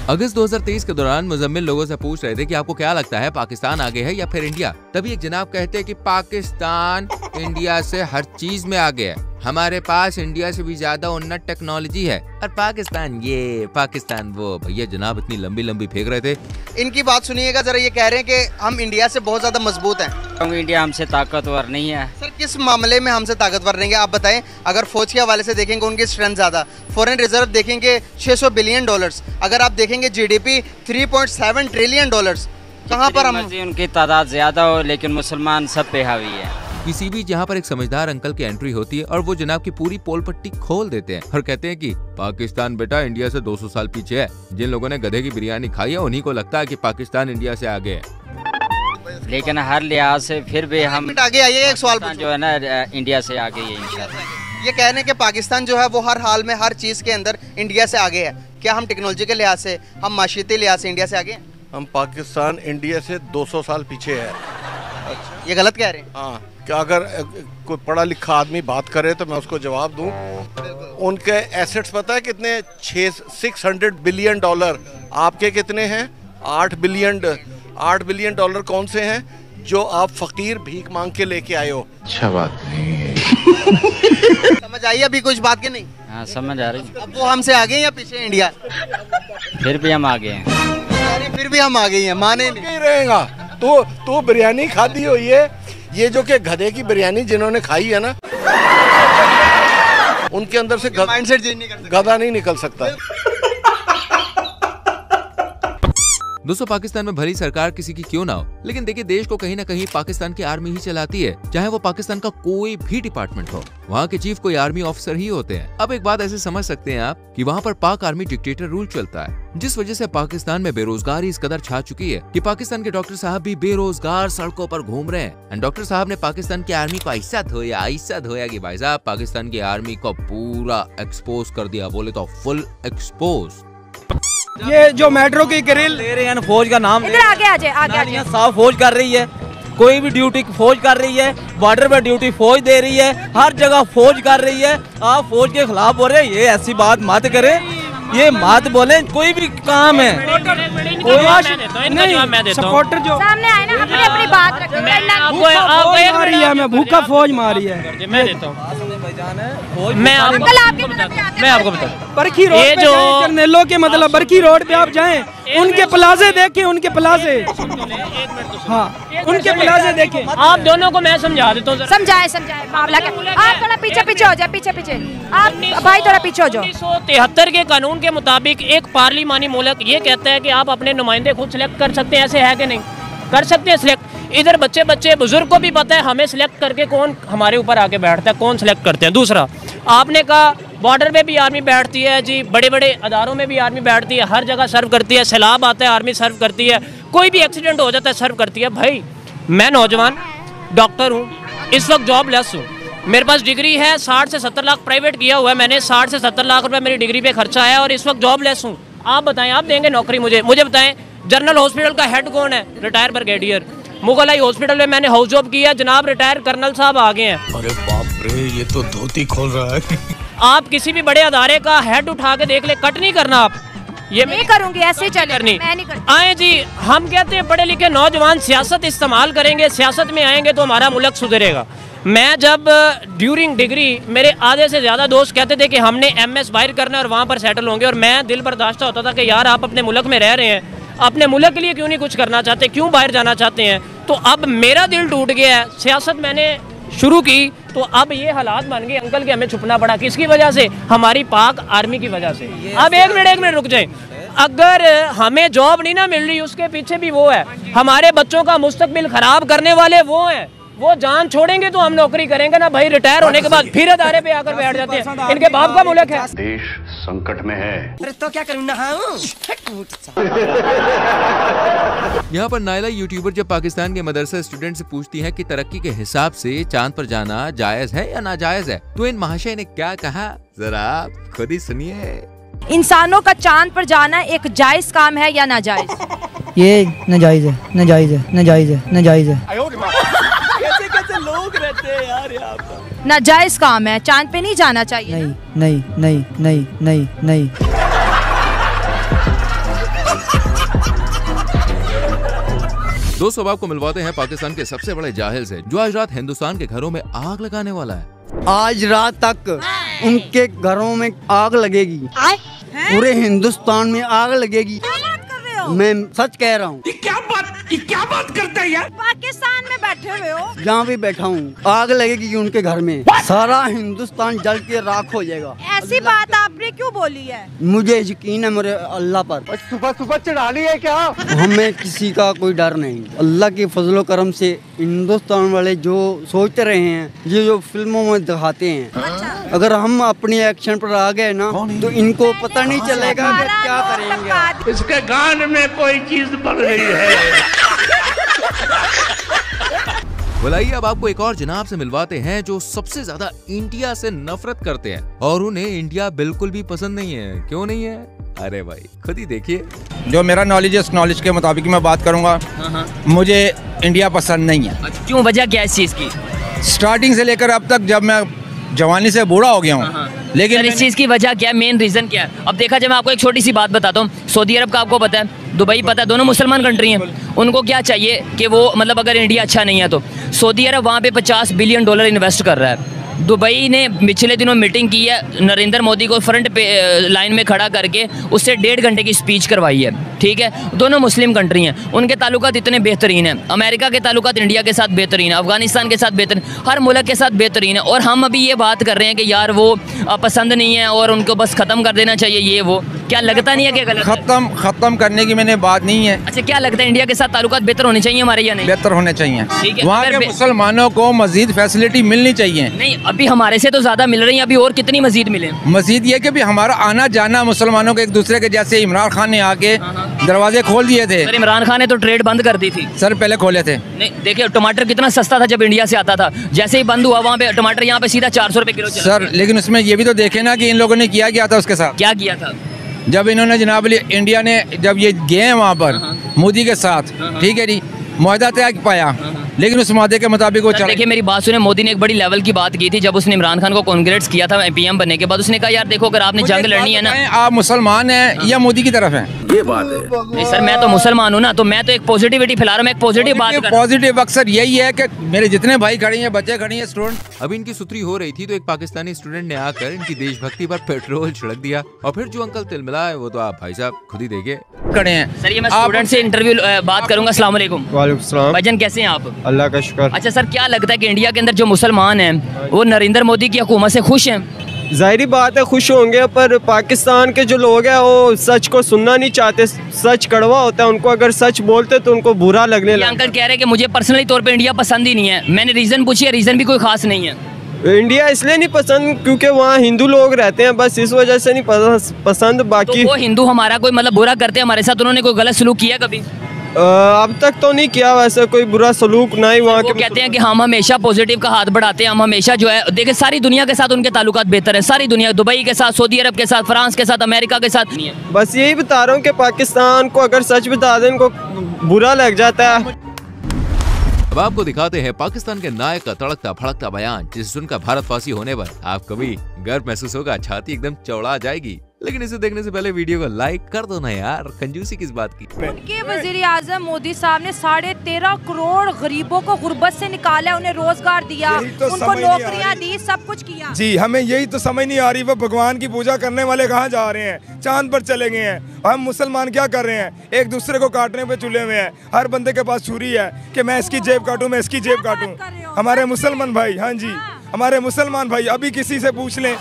अगस्त 2023 के दौरान मुजम्मिल लोगों से पूछ रहे थे कि आपको क्या लगता है, पाकिस्तान आगे है या फिर इंडिया। तभी एक जनाब कहते हैं कि पाकिस्तान इंडिया से हर चीज में आगे है, हमारे पास इंडिया से भी ज्यादा उन्नत टेक्नोलॉजी है, और पाकिस्तान ये पाकिस्तान वो। भैया जनाब इतनी लंबी लंबी फेंक रहे थे। इनकी बात सुनिएगा जरा, ये कह रहे हैं कि हम इंडिया से बहुत ज्यादा मजबूत हैं। इंडिया हमसे ताकतवर नहीं है। सर किस मामले में हमसे ताकतवर रहेंगे आप बताएं। अगर फौज के हवाले से देखेंगे उनकी स्ट्रेंथ ज्यादा, फॉरेन रिजर्व देखेंगे 600 बिलियन डॉलर्स, अगर आप देखेंगे जीडीपी 3.7 ट्रिलियन डॉलर्स, कहाँ पर हम। उनकी तादाद ज्यादा हो लेकिन मुसलमान सब पे हावी है। किसी भी जहाँ पर एक समझदार अंकल की एंट्री होती है और वो जनाब की पूरी पोल पट्टी खोल देते हैं और कहते हैं कि पाकिस्तान बेटा इंडिया से 200 साल पीछे है। जिन लोगों ने गधे की बिरयानी खाई है उन्हीं को लगता है कि पाकिस्तान इंडिया से आगे है, लेकिन हर लिहाज से फिर भी हम आगे आइए। एक सवाल जो है ना, इंडिया से आगे ही इंशाल्लाह। ये कह रहे हैं कि पाकिस्तान जो है वो हर हाल में हर चीज के अंदर इंडिया से आगे है। क्या हम टेक्नोलॉजी के लिहाज से, हम माशियती लिहाज से इंडिया से आगे हैं? हम पाकिस्तान इंडिया से 200 साल पीछे है। ये गलत कह रहे हैं। हाँ, क्या अगर कोई पढ़ा लिखा आदमी बात करे तो मैं उसको जवाब दूं। उनके एसेट्स पता है कितने? 600 बिलियन डॉलर। आपके कितने हैं? 8 बिलियन डॉलर कौन से हैं जो आप फकीर भीख मांग के लेके आए हो? अच्छा बात नहीं है। समझ आई अभी कुछ बात की नहीं? हाँ समझ आ रही। अब वो हमसे आगे या पीछे इंडिया? फिर भी हम आगे हैं। फिर भी हम आगे ही हैं, माने नहीं रहेगा। तो बिरयानी खाती हो, ये जो कि गधे की बिरयानी जिन्होंने खाई है ना, उनके अंदर से माइंडसेट चेंज नहीं कर सकता, गधा नहीं निकल सकता। दोस्तों पाकिस्तान में भली सरकार किसी की क्यों ना हो, लेकिन देखिए देश को कहीं ना कहीं पाकिस्तान की आर्मी ही चलाती है, चाहे वो पाकिस्तान का कोई भी डिपार्टमेंट हो। वहाँ के चीफ कोई आर्मी ऑफिसर ही होते हैं। अब एक बात ऐसे समझ सकते हैं आप कि वहाँ पर पाक आर्मी डिक्टेटर रूल चलता है, जिस वजह से पाकिस्तान में बेरोजगारी इस कदर छा चुकी है कि पाकिस्तान के डॉक्टर साहब भी बेरोजगार सड़कों पर घूम रहे हैं। एंड डॉक्टर साहब ने पाकिस्तान की आर्मी को ऐसा धोया कि भाई साहब पाकिस्तान की आर्मी को पूरा एक्सपोज कर दिया, बोले तो फुल एक्सपोज। ये जो मेट्रो की ग्रिल दे रहे हैं, फौज का नाम इधर आगे आ जाए, आगे आ जाए। साफ फौज कर रही है, कोई भी ड्यूटी फौज कर रही है, बॉर्डर पे ड्यूटी फौज दे रही है, हर जगह फौज कर रही है। आप फौज के खिलाफ बोल रहे हैं, ये ऐसी बात मत करें, ये मत बोले। कोई भी काम है, सपोर्टर जो सामने आए ना, अपनी अपनी बात रखें। मैं भूखा फौज मारी है, मैं देता हूँ। मैं आपको बता बरखी रोड पे जर्नलों के मतलब बरखी रोड पे आप जाएं, उनके प्लाजे देखें, उनके प्लाजे, हाँ उनके प्लाजे देखें। आप दोनों को मैं समझा देता हूँ। समझाए मामला क्या। आप थोड़ा पीछे हो जाए, पीछे आप भाई थोड़ा पीछे हो जाओ। 1973 के कानून के मुताबिक एक पार्लिमानी मुल्क ये कहता है कि आप अपने नुमाइंदे खुद सिलेक्ट कर सकते हैं। ऐसे है कि नहीं? कर सकते हैं सिलेक्ट। इधर बच्चे बुजुर्ग को भी पता है हमें सिलेक्ट करके कौन हमारे ऊपर आके बैठता है, कौन सिलेक्ट करते हैं। दूसरा, आपने कहा बॉर्डर पे भी आर्मी बैठती है जी, बड़े बड़े अदारों में भी आर्मी बैठती है, हर जगह सर्व करती है। सैलाब आता है आर्मी सर्व करती है, कोई भी एक्सीडेंट हो जाता है सर्व करती है। भाई मैं नौजवान डॉक्टर हूँ, इस वक्त जॉबलेस हूँ, मेरे पास डिग्री है, 60 से 70 लाख प्राइवेट किया हुआ है मैंने, 60 से 70 लाख रुपए मेरी डिग्री पे खर्चा है और इस वक्त जॉबलेस हूँ। आप बताएं, आप देंगे नौकरी मुझे बताएं। जनरल हॉस्पिटल का हेड कौन है? Retire brigadier. मुगलाई हॉस्पिटल में मैंने हाउस जॉब किया, जनाब रिटायर कर्नल साहब आ गए हैं। अरे बाप रे, ये तो धोती खोल रहा है। आप किसी भी बड़े अदारे का हेड उठा के देख ले, कट नहीं करना आप। ये नहीं करूंगी, ऐसे चले करनी। मैं नहीं करती। आए जी, हम कहते हैं पढ़े लिखे नौजवान सियासत इस्तेमाल करेंगे, सियासत में आएंगे तो हमारा मुल्क सुधरेगा। मैं जब ड्यूरिंग डिग्री मेरे आधे से ज़्यादा दोस्त कहते थे कि हमने MS बाहर करना है और वहाँ पर सेटल होंगे, और मैं दिल बर्दाश्त होता था कि यार आप अपने मुल्क में रह रहे हैं, अपने मुल्क के लिए क्यों नहीं कुछ करना चाहते, क्यों बाहर जाना चाहते हैं। तो अब मेरा दिल टूट गया है, सियासत मैंने शुरू की तो अब ये हालात बन गए अंकल के हमें छुपना पड़ा। किसकी वजह से? हमारी पाक आर्मी की वजह से। अब एक मिनट रुक जाए। अगर हमें जॉब नहीं ना मिल रही, उसके पीछे भी वो है, हमारे बच्चों का मुस्तकबिल खराब करने वाले वो हैं। वो जान छोड़ेंगे तो हम नौकरी करेंगे ना भाई। रिटायर होने के बाद फिर अदारे पे आकर बैठ जाते हैं। इनके बाप का मुल्क है। देश संकट में है। अरे तो क्या करूँ, नहाऊं? यहाँ पर नायला यूट्यूबर जब पाकिस्तान के मदरसा स्टूडेंट से पूछती है कि तरक्की के हिसाब से चांद पर जाना जायज है या नाजायज है, तो इन महाशय ने क्या कहा, जरा आप खुद ही सुनिए। इंसानों का चांद पर जाना एक जायज काम है या नाजायज? ये नाजायज़ है, नाजायज़ है, नाजायज़ है, नाजायज़ है। कैसे कैसे लोग रहते हैं यार यहाँ पर। नाजायज काम है, चांद पे नहीं जाना चाहिए। नहीं नहीं नहीं नहीं नहीं नहीं। दोस्तों अब आपको मिलवाते हैं पाकिस्तान के सबसे बड़े जाहिल से, जो आज रात हिंदुस्तान के घरों में आग लगाने वाला है। आज रात तक उनके घरों में आग लगेगी, पूरे हिंदुस्तान में आग लगेगी। मैं सच कह रहा हूँ। क्या बात करता है यार? पाकिस्तान में बैठे हुए हो? जहाँ भी बैठा हूँ आग लगेगी उनके घर में, सारा हिंदुस्तान जल के राख हो जाएगा। ऐसी बात आपने क्यों बोली है? मुझे यकीन है मेरे अल्लाह पर। सुबह सुबह चढ़ा ली है क्या? हमें किसी का कोई डर नहीं। अल्लाह के फजलो करम से हिंदुस्तान वाले जो सोच रहे हैं, ये जो फिल्मों में दिखाते हैं, अगर हम अपनी एक्शन पर आ गए ना तो इनको पता नहीं चलेगा कि क्या करेंगे। इसके गान में कोई चीज बढ़ रही है। बुलाइए अब आपको एक और जनाब से मिलवाते हैं जो सबसे ज्यादा इंडिया से नफरत करते हैं और उन्हें इंडिया बिल्कुल भी पसंद नहीं है। क्यों नहीं है? अरे भाई खुद ही देखिए। जो मेरा नॉलेज है उस नॉलेज के मुताबिक मैं बात करूंगा। मुझे इंडिया पसंद नहीं है। क्यों, वजह क्या है इस चीज की? स्टार्टिंग से लेकर अब तक, जब मैं जवानी से बूढ़ा हो गया हूँ। लेकिन इस चीज की वजह क्या है, मेन रीजन क्या है? अब देखा जाए, मैं आपको एक छोटी सी बात बताता हूँ। सऊदी अरब का आपको पता है, दुबई पता है, दोनों मुसलमान कंट्री हैं। उनको क्या चाहिए कि वो मतलब अगर इंडिया अच्छा नहीं है तो सऊदी अरब वहाँ पे $50 बिलियन इन्वेस्ट कर रहा है। दुबई ने पिछले दिनों मीटिंग की है, नरेंद्र मोदी को फ्रंट पे लाइन में खड़ा करके उससे 1.5 घंटे की स्पीच करवाई है। ठीक है, दोनों मुस्लिम कंट्री हैं, उनके ताल्लुकात इतने बेहतरीन हैं। अमेरिका के ताल्लुकात इंडिया के साथ बेहतरीन है, अफगानिस्तान के साथ बेहतरीन, हर मुल्क के साथ बेहतरीन है। और हम अभी ये बात कर रहे हैं कि यार वो पसंद नहीं है और उनको बस ख़त्म कर देना चाहिए, ये वो। क्या लगता नहीं है कि गलत है? खत्म करने की मैंने बात नहीं है। अच्छा, क्या लगता है इंडिया के साथ ताल्लुकात बेहतर होने चाहिए हमारे या नहीं? बेहतर होने चाहिए। ठीक है, वहाँ के मुसलमानों को मजीद फैसिलिटी मिलनी चाहिए। नहीं, अभी हमारे से तो ज्यादा मिल रही है, अभी और कितनी मजीद मिले? मजीद ये कि भी हमारा आना जाना मुसलमानों के एक दूसरे के, जैसे इमरान खान ने आके दरवाजे खोल दिए थे। सर, इमरान खान ने तो ट्रेड बंद कर दी थी। सर पहले खोले थे। नहीं, देखिए टमाटर कितना सस्ता था जब इंडिया से आता था, जैसे ही बंद हुआ वहाँ पे टमाटर यहाँ पे सीधा 400 रुपए किलो चला। सर लेकिन उसमें ये भी तो देखे ना कि इन लोगों ने किया था उसके साथ। क्या किया था? जब इन्होंने जनाब इंडिया ने जब ये गए वहाँ पर मोदी के साथ, ठीक है जी, मुआहदा तय पाया, लेकिन उस मुआहदे के मुताबिक वो चला। देखिए मेरी बात सुने, मोदी ने एक बड़ी लेवल की बात की थी जब उसने इमरान खान को कांग्रेट्स किया था पीएम बनने के बाद। उसने कहा यार देखो, अगर आपने जंग लड़नी है ना, आप मुसलमान हैं या मोदी की तरफ हैं? ये बात है। नहीं सर, मैं तो मुसलमान हूँ ना, तो मैं तो एक पॉजिटिविटी फैला रहा हूँ, मैं एक पॉजिटिव बात कर रहा हूं। पॉजिटिव अक्सर यही है कि मेरे जितने भाई खड़े हैं, बच्चे खड़े हैं, स्टूडेंट। अब इनकी सुतरी हो रही थी तो एक पाकिस्तानी स्टूडेंट ने आकर इनकी देशभक्ति पर पेट्रोल छिड़क दिया और फिर जो अंकल तिलमिला है वो तो आप भाई साहब खुद ही देखिए खड़े हैं। सर ये मैं स्टूडेंट से इंटरव्यू बात करूंगा। अस्सलाम वालेकुम। वालेकुम सलाम। भाईजान कैसे हैं आप? अल्लाह का शुक्र। अच्छा सर, क्या लगता है कि इंडिया के अंदर जो मुसलमान हैं वो नरेंद्र मोदी की हुकूमत से खुश हैं? जाहिर बात है खुश होंगे, पर पाकिस्तान के जो लोग हैं वो सच को सुनना नहीं चाहते। सच कड़वा होता है, उनको अगर सच बोलते तो उनको बुरा लगने लगता है। अंकल कह रहे हैं कि मुझे पर्सनली तौर पे इंडिया पसंद ही नहीं है। मैंने रीजन पूछी है, रीजन भी कोई खास नहीं है। इंडिया इसलिए नहीं पसंद क्योंकि वहाँ हिंदू लोग रहते हैं, बस इस वजह से नहीं पसंद। बाकी तो वो हिंदू हमारा कोई मतलब बुरा करते हैं हमारे साथ, उन्होंने कोई गलत सलूक किया कभी? अब तक तो नहीं किया वैसे कोई बुरा सलूक, ना ही वहाँ के। कहते हैं कि हम हमेशा पॉजिटिव का हाथ बढ़ाते हैं, हम हमेशा जो है देखिए सारी दुनिया के साथ उनके ताल्लुकात बेहतर है। सारी दुनिया, दुबई के साथ, सऊदी अरब के साथ, फ्रांस के साथ, अमेरिका के साथ नहीं है। बस यही बता रहा हूँ कि पाकिस्तान को अगर सच बता दें उनको बुरा लग जाता है। अब आपको दिखाते हैं पाकिस्तान के नायक का तड़कता भड़कता बयान, जिसे सुनकर भारतवासी होने पर आपको भी गर्व महसूस होगा, छाती एकदम चौड़ा जाएगी। लेकिन इसे देखने से पहले वीडियो को लाइक कर दो ना यार, कंजूसी किस बात की। उनके वजीर आजम मोदी साहब ने 13.5 करोड़ गरीबों को गुर्बत से निकाला, उन्हें रोजगार दिया, तो उनको नौकरियां दी, सब कुछ किया। जी हमें यही तो समझ नहीं आ रही, वो भगवान की पूजा करने वाले कहाँ जा रहे हैं? चांद पर चले गए हैं। हम मुसलमान क्या कर रहे हैं? एक दूसरे को काटने पे तुले हुए हैं। हर बंदे के पास छुरी है कि मैं इसकी जेब काटूं, मैं इसकी जेब काटूं। हमारे मुसलमान भाई, हाँ जी हमारे मुसलमान भाई, अभी किसी से पूछ लें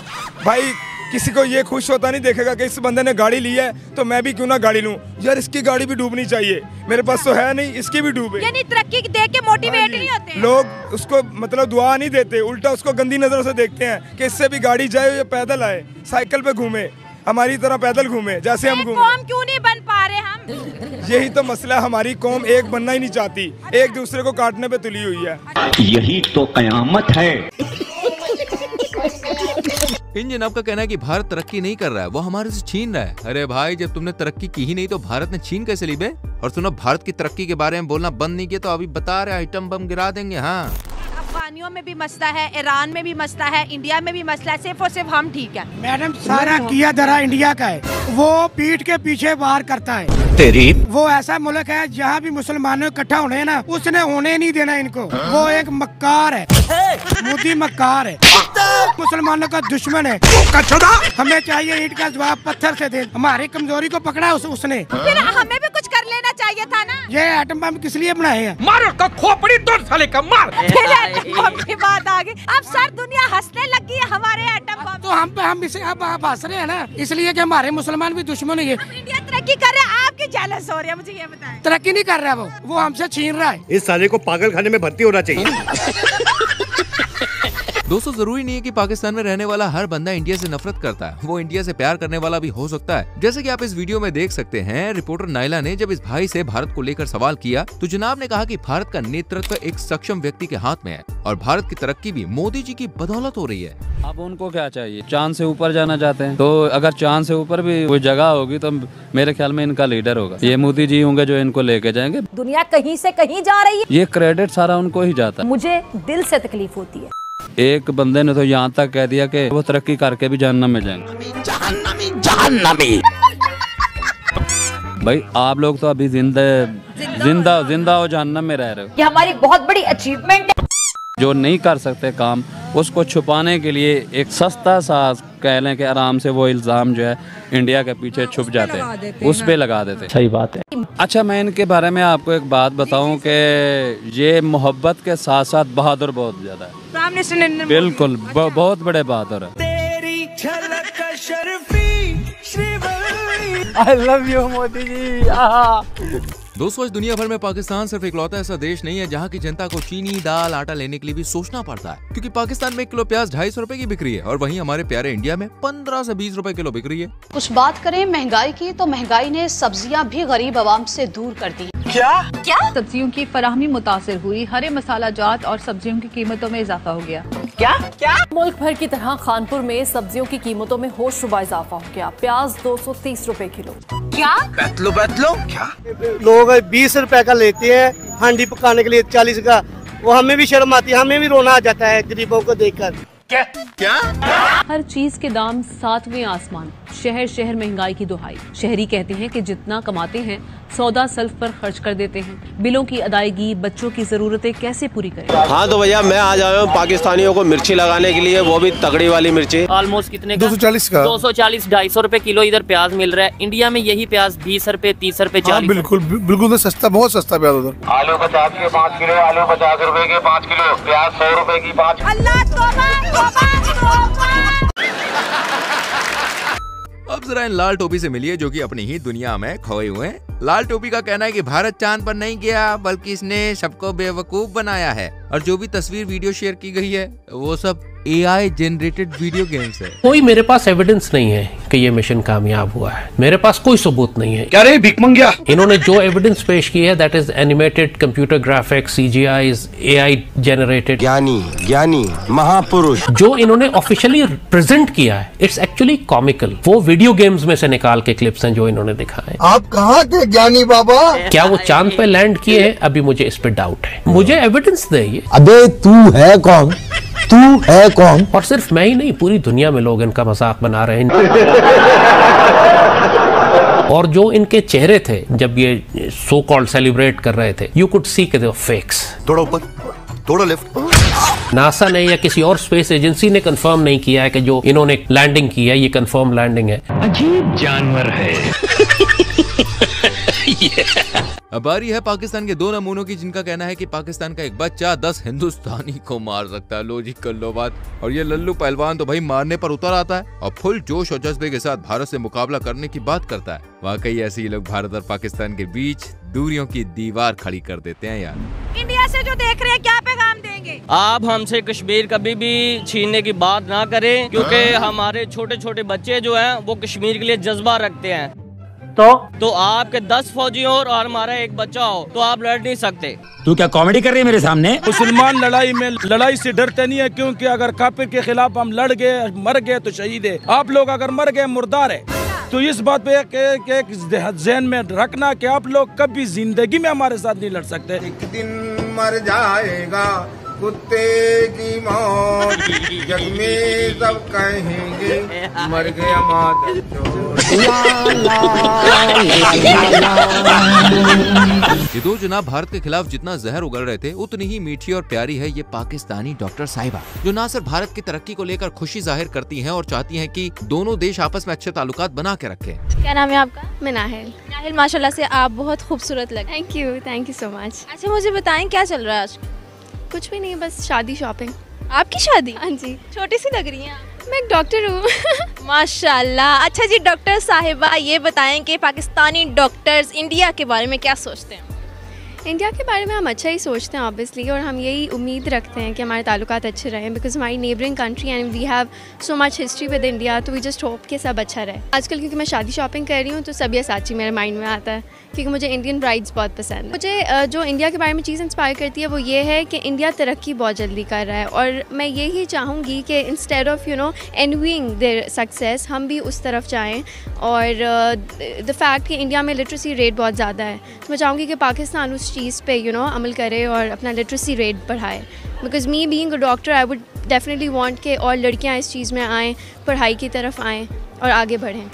भाई, किसी को ये खुश होता नहीं देखेगा कि इस बंदे ने गाड़ी ली है तो मैं भी क्यों ना गाड़ी लूं। यार इसकी गाड़ी भी डूबनी चाहिए, मेरे पास तो है नहीं, इसकी भी डूबे। यानी तरक्की देख के मोटिवेट नहीं होते लोग, उसको मतलब दुआ नहीं देते, उल्टा उसको गंदी नजरों से देखते हैं कि इससे भी गाड़ी जाए, ये पैदल आए, साइकिल पे घूमे, हमारी तरह पैदल घूमे जैसे हम घूमे। कौम क्यों नहीं बन पा रहे हम? यही तो मसला, हमारी कौम एक बनना ही नहीं चाहती, एक दूसरे को काटने पे तुली हुई है। यही तो कयामत है। इन जनाब का कहना है कि भारत तरक्की नहीं कर रहा है, वो हमारे से छीन रहा है। अरे भाई, जब तुमने तरक्की की ही नहीं तो भारत ने छीन कैसे ली बे? और सुनो, भारत की तरक्की के बारे में बोलना बंद नहीं किया तो अभी बता रहे आइटम बम गिरा देंगे। हाँ, अफगानियों में भी मसला है, ईरान में भी मसला है, इंडिया में भी मसला है, सिर्फ और सिर्फ हम ठीक है। मैडम, सारा किया धरा इंडिया का है, वो पीठ के पीछे वार करता है। तेरी वो ऐसा मुल्क है जहाँ भी मुसलमानों इकट्ठा होने हैं ना, उसने होने नहीं देना इनको। वो एक मक्कार है, मोदी मक्कार है, मुसलमानों का दुश्मन है। हमें चाहिए ईंट का जवाब पत्थर से दे। हमारी कमजोरी को पकड़ा उसने। फिर हमें भी कुछ कर लेना चाहिए था ना। ये एटम बम किस लिए बनाए हैं? मारो का खोपड़ी तोड़ साले का, मार। फिर एटम बम की बात आ गई। अब सर दुनिया हंसने लगी है हमारे एटम बम। तो हम इसे अब हंस रहे हैं ना, इसलिए कि हमारे मुसलमान भी दुश्मन है। इंडिया तरक्की कर रहा है, आपकी जेलस हो रही है, मुझे ये बताएं। तरक्की नहीं कर रहा वो हमसे छीन रहा है। इस साले को पागल खाने में भर्ती होना चाहिए। दोस्तों, जरूरी नहीं है कि पाकिस्तान में रहने वाला हर बंदा इंडिया से नफरत करता है, वो इंडिया से प्यार करने वाला भी हो सकता है। जैसे कि आप इस वीडियो में देख सकते हैं, रिपोर्टर नाइला ने जब इस भाई से भारत को लेकर सवाल किया तो जनाब ने कहा कि भारत का नेतृत्व एक सक्षम व्यक्ति के हाथ में है और भारत की तरक्की भी मोदी जी की बदौलत हो रही है। अब उनको क्या चाहिए? चांद से ऊपर जाना चाहते हैं, तो अगर चांद से ऊपर भी कोई जगह होगी तो मेरे ख्याल में इनका लीडर होगा, ये मोदी जी होंगे जो इनको लेके जाएंगे। दुनिया कहीं से कहीं जा रही है, ये क्रेडिट सारा उनको ही जाता है। मुझे दिल से तकलीफ होती है। एक बंदे ने तो यहाँ तक कह दिया कि वो तरक्की करके भी जहन्नम में जाएंगे। जहन्नमी। भाई, आप लोग तो अभी जिंदा हो जहन्नम में रह रहे हो। ये हमारी बहुत बड़ी अचीवमेंट है। जो नहीं कर सकते काम, उसको छुपाने के लिए एक सस्ता सा कह लें कि आराम से वो इल्जाम जो है इंडिया के पीछे छुप जाते हैं, उस पे लगा देते। सही बात है। अच्छा, मैं इनके बारे में आपको एक बात बताऊं कि ये मोहब्बत के साथ साथ बहादुर बहुत ज्यादा है। प्राइम मिनिस्टर ने बिल्कुल बहुत बड़े बहादुर है। I love you Modi ji. दोस्तों, आज दुनिया भर में पाकिस्तान सिर्फ इकलौता ऐसा देश नहीं है जहाँ की जनता को चीनी, दाल, आटा लेने के लिए भी सोचना पड़ता है, क्योंकि पाकिस्तान में 1 किलो प्याज 250 रुपए की बिक रही है और वहीं हमारे प्यारे इंडिया में 15 से 20 रुपए किलो बिक रही है। कुछ बात करें महंगाई की तो महंगाई ने सब्जियां भी गरीब आवाम से दूर कर दी। क्या सब्जियों की फराहमी मुतासिर हुई, हरे मसाला जात और सब्जियों की कीमतों में इजाफा हो गया। क्या मुल्क भर की तरह खानपुर में सब्जियों की कीमतों में होशरुबा इजाफा हो गया। प्याज 230 रुपए किलो। क्या बैतलो क्या? लोग 20 रुपए का लेते हैं हांडी पकाने के लिए 40 का। वो हमें भी शर्म आती है, हमें भी रोना आ जाता है गरीबों को देखकर। क्या? हर चीज के दाम 7वें आसमान। शहर शहर महंगाई की दुहाई। शहरी कहते हैं कि जितना कमाते हैं सौदा सल्फ पर खर्च कर देते हैं। बिलों की अदायगी, बच्चों की जरूरतें कैसे पूरी करें? हाँ तो भैया, मैं आज आया हूँ पाकिस्तानियों को मिर्ची लगाने के लिए, वो भी तगड़ी वाली मिर्ची। ऑलमोस्ट कितने? 240 का। 240 250 रुपए किलो इधर प्याज मिल रहा है। इंडिया में यही प्याज 20 रुपए 30 रुपए 40। बिल्कुल सस्ता, बहुत सस्ता प्याज उधर। आलू 50 के 5 किलो, आलू 50 रुपए के 5 किलो, प्याज 100 रुपए की 5। अब जरा इन लाल टोपी से मिलिए जो कि अपनी ही दुनिया में खोए हुए हैं। लाल टोपी का कहना है कि भारत चांद पर नहीं गया बल्कि इसने सबको बेवकूफ बनाया है और जो भी तस्वीर वीडियो शेयर की गई है वो सब AI जनरेटेड वीडियो गेम्स है। कोई मेरे पास एविडेंस नहीं है कि ये मिशन कामयाब हुआ है। मेरे पास कोई सबूत नहीं है। क्या रे भिखमंगिया? इन्होंने जो एविडेंस पेश की है that is animated computer graphics, CGI, AI generated. ज्ञानी महापुरुष जो इन्होंने ऑफिशियली प्रेजेंट किया है इट्स एक्चुअली कॉमिकल। वो वीडियो गेम्स में से निकाल के क्लिप्स हैं जो इन्होंने दिखाए। आप कहाँ थे ज्ञानी बाबा? क्या वो चांद पे लैंड किए हैं? अभी मुझे इस पे डाउट है। मुझे एविडेंस दे ये। अबे तू है कौन? और सिर्फ मैं ही नहीं, पूरी दुनिया में लोग इनका मजाक बना रहे हैं। और जो इनके चेहरे थे जब ये सो कॉल्ड सेलिब्रेट कर रहे थे, यू कुड सी के फेक्स। थोड़ा ऊपर, थोड़ा लेफ्ट। नासा ने या किसी और स्पेस एजेंसी ने कंफर्म नहीं किया है कि जो इन्होंने लैंडिंग की है ये कंफर्म लैंडिंग है। अजीब जानवर है। अब बारी है पाकिस्तान के 2 नमूनों की जिनका कहना है कि पाकिस्तान का एक बच्चा 10 हिंदुस्तानी को मार सकता है। लो जी, कर लो बात। और ये लल्लू पहलवान तो भाई मारने पर उतर आता है और फुल जोश और जज्बे के साथ भारत से मुकाबला करने की बात करता है। वाकई ऐसे ही लोग भारत और पाकिस्तान के बीच दूरियों की दीवार खड़ी कर देते हैं यार। इंडिया से जो देख रहे हैं क्या पैगाम देंगे? आप हमसे कश्मीर कभी भी छीनने की बात ना करें, क्योंकि हमारे छोटे छोटे बच्चे जो हैं वो कश्मीर के लिए जज्बा रखते हैं। तो आपके 10 फौजी हो और हमारा एक बच्चा हो तो आप लड़ नहीं सकते। तू क्या कॉमेडी कर रही है मेरे सामने? मुसलमान लड़ाई से डरते नहीं है, क्योंकि अगर काफिर के खिलाफ हम लड़ गए, मर गए तो शहीद है। आप लोग अगर मर गए मुर्दार है। तो इस बात पे एक ज़हन में रखना कि आप लोग कभी जिंदगी में हमारे साथ नहीं लड़ सकते। एक दिन मर जाएगा कुत्ते की मौत, जग में सब कहेंगे मर गया मादर चोर। ये दो जनाब भारत के खिलाफ जितना जहर उगल रहे थे, उतनी ही मीठी और प्यारी है ये पाकिस्तानी डॉक्टर साहिबा, जो ना सिर्फ भारत की तरक्की को लेकर खुशी जाहिर करती हैं और चाहती हैं कि दोनों देश आपस में अच्छे ताल्लुकात बना के रखें। क्या नाम है आपका? मैं नाहिल। नाहिल, माशाल्लाह से आप बहुत खूबसूरत लगे। Thank you so much. अच्छा मुझे बताएं क्या चल रहा है आज? कुछ भी नहीं, बस शादी शॉपिंग। आपकी शादी? हाँ जी। छोटी सी लग रही हैं आप। मैं एक डॉक्टर हूँ। माशाल्लाह। अच्छा जी डॉक्टर साहिबा, ये बताएं कि पाकिस्तानी डॉक्टर्स इंडिया के बारे में क्या सोचते हैं? इंडिया के बारे में हम अच्छा ही सोचते हैं ऑब्वियसली, और हम यही उम्मीद रखते हैं कि हमारे ताल्लुकात अच्छे रहें, बिकॉज हमारी neighbouring country and we have so much history with India, तो वी जस्ट होप कि सब अच्छा रहे। आजकल क्योंकि मैं शादी शॉपिंग कर रही हूँ तो सब्यसाची मेरे माइंड में आता है, क्योंकि मुझे इंडियन ब्राइड्स बहुत पसंद है। मुझे जो इंडिया के बारे में चीज़ इंस्पायर करती है वो ये है कि इंडिया तरक्की बहुत जल्दी कर रहा है, और मैं यही चाहूँगी कि इंस्टेड ऑफ एनवीइंग देयर सक्सेस, हम भी उस तरफ जाएँ। और द फैक्ट कि इंडिया में लिटरेसी रेट बहुत ज़्यादा है, तो मैं चाहूँगी कि पाकिस्तान उस चीज़ पे अमल करे और अपना लिटरेसी रेट बढ़ाए। Because me being a doctor I would definitely want कि और लड़कियां इस चीज़ में आएँ, पढ़ाई की तरफ आएँ और आगे बढ़ें।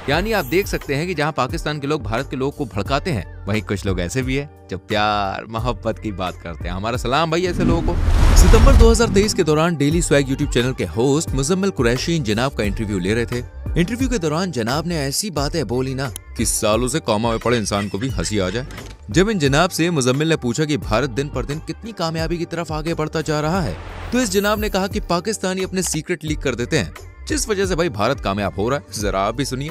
यानी आप देख सकते हैं कि जहां पाकिस्तान के लोग भारत के लोग को भड़काते हैं, वहीं कुछ लोग ऐसे भी हैं जो प्यार मोहब्बत की बात करते हैं। हमारा सलाम भाई ऐसे लोगों को। सितंबर 2023 के दौरान डेली स्वैग यूट्यूब चैनल के होस्ट मुजम्मिल कुरैशी इन जनाब का इंटरव्यू ले रहे थे। इंटरव्यू के दौरान जनाब ने ऐसी बातें बोली ना कि सालों से कौमा में पड़े इंसान को भी हंसी आ जाए। जब इन जनाब से मुजम्मिल ने पूछा कि भारत दिन पर दिन कितनी कामयाबी की तरफ आगे बढ़ता जा रहा है, तो इस जनाब ने कहा कि पाकिस्तानी अपने सीक्रेट लीक कर देते हैं, जिस वजह से भाई भारत कामयाब हो रहा है। जरा आप भी सुनिए।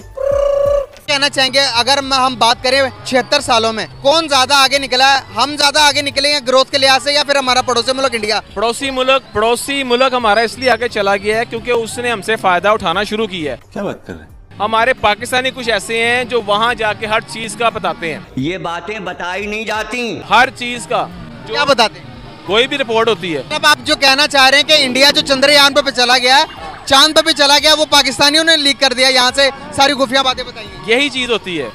कहना चाहेंगे अगर हम बात करें 76 सालों में कौन ज्यादा आगे निकला है? हम ज्यादा आगे निकले हैं ग्रोथ के लिहाज से, या फिर हमारा पड़ोसी मुल्क इंडिया? पड़ोसी मुल्क हमारा इसलिए आगे चला गया है क्योंकि उसने हमसे फायदा उठाना शुरू किया है। क्या बात कर रहे हैं? हमारे पाकिस्तानी कुछ ऐसे हैं जो वहाँ जाके हर चीज का बताते हैं। ये बातें बताई नहीं जाती। हर चीज का क्या बताते हैं? कोई भी रिपोर्ट होती है। अब आप जो कहना चाह रहे हैं कि इंडिया जो चंद्रयान पे चला गया है, चांद पे भी चला गया, वो पाकिस्तानियों ने लीक कर दिया, यहाँ से सारी खुफिया बातें बताई। यही चीज होती है।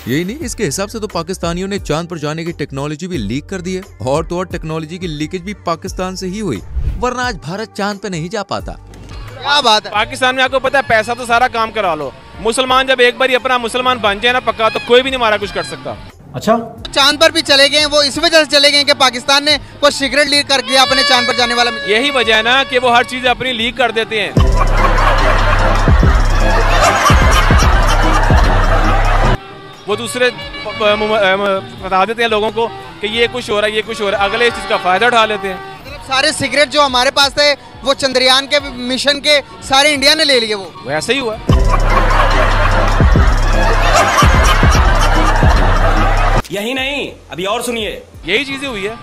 यही नहीं, इसके हिसाब से तो पाकिस्तानियों ने चांद पर जाने की टेक्नोलॉजी भी लीक कर दी है, और तो और टेक्नोलॉजी की लीकेज भी पाकिस्तान से ही हुई, वरना आज भारत चांद पे नहीं जा पाता। क्या बात है? पाकिस्तान में आपको पता है पैसा तो सारा काम करा लो, मुसलमान जब एक बार अपना मुसलमान बन जाए ना पक्का, तो कोई भी नहीं हमारा कुछ कर सकता। अच्छा, चांद पर भी चले गए वो इस वजह से चले गए कि पाकिस्तान ने कोई सीक्रेट लीक कर दिया अपने चांद पर जाने वाला। यही वजह है ना कि वो हर चीज अपनी लीक कर देते हैं। वो दूसरे बता देते हैं लोगों को कि ये कुछ हो रहा है, ये कुछ हो रहा है, अगले इस चीज का फायदा उठा लेते हैं। सारे सिगरेट जो हमारे पास थे वो चंद्रयान के मिशन के सारे इंडिया ने ले लिए, वो वैसे ही हुआ। यही नहीं, अभी और सुनिए, यही चीजें हुई है।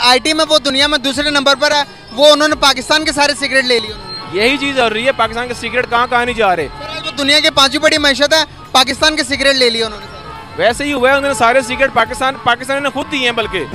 आईटी में वो दुनिया में दूसरे नंबर पर है, वो उन्होंने पाकिस्तान के सारे सिगरेट ले लिए। यही चीज हो रही है, पाकिस्तान के सिगरेट कहाँ नहीं जा रहे। जो दुनिया के 5वीं बड़ी मैशत है, पाकिस्तान के सिगरेट ले लिए उन्होंने। वैसे ही हुआ है, उन्होंने सारे सिगरेट पाकिस्तान ने खुद दिए हैं। बल्कि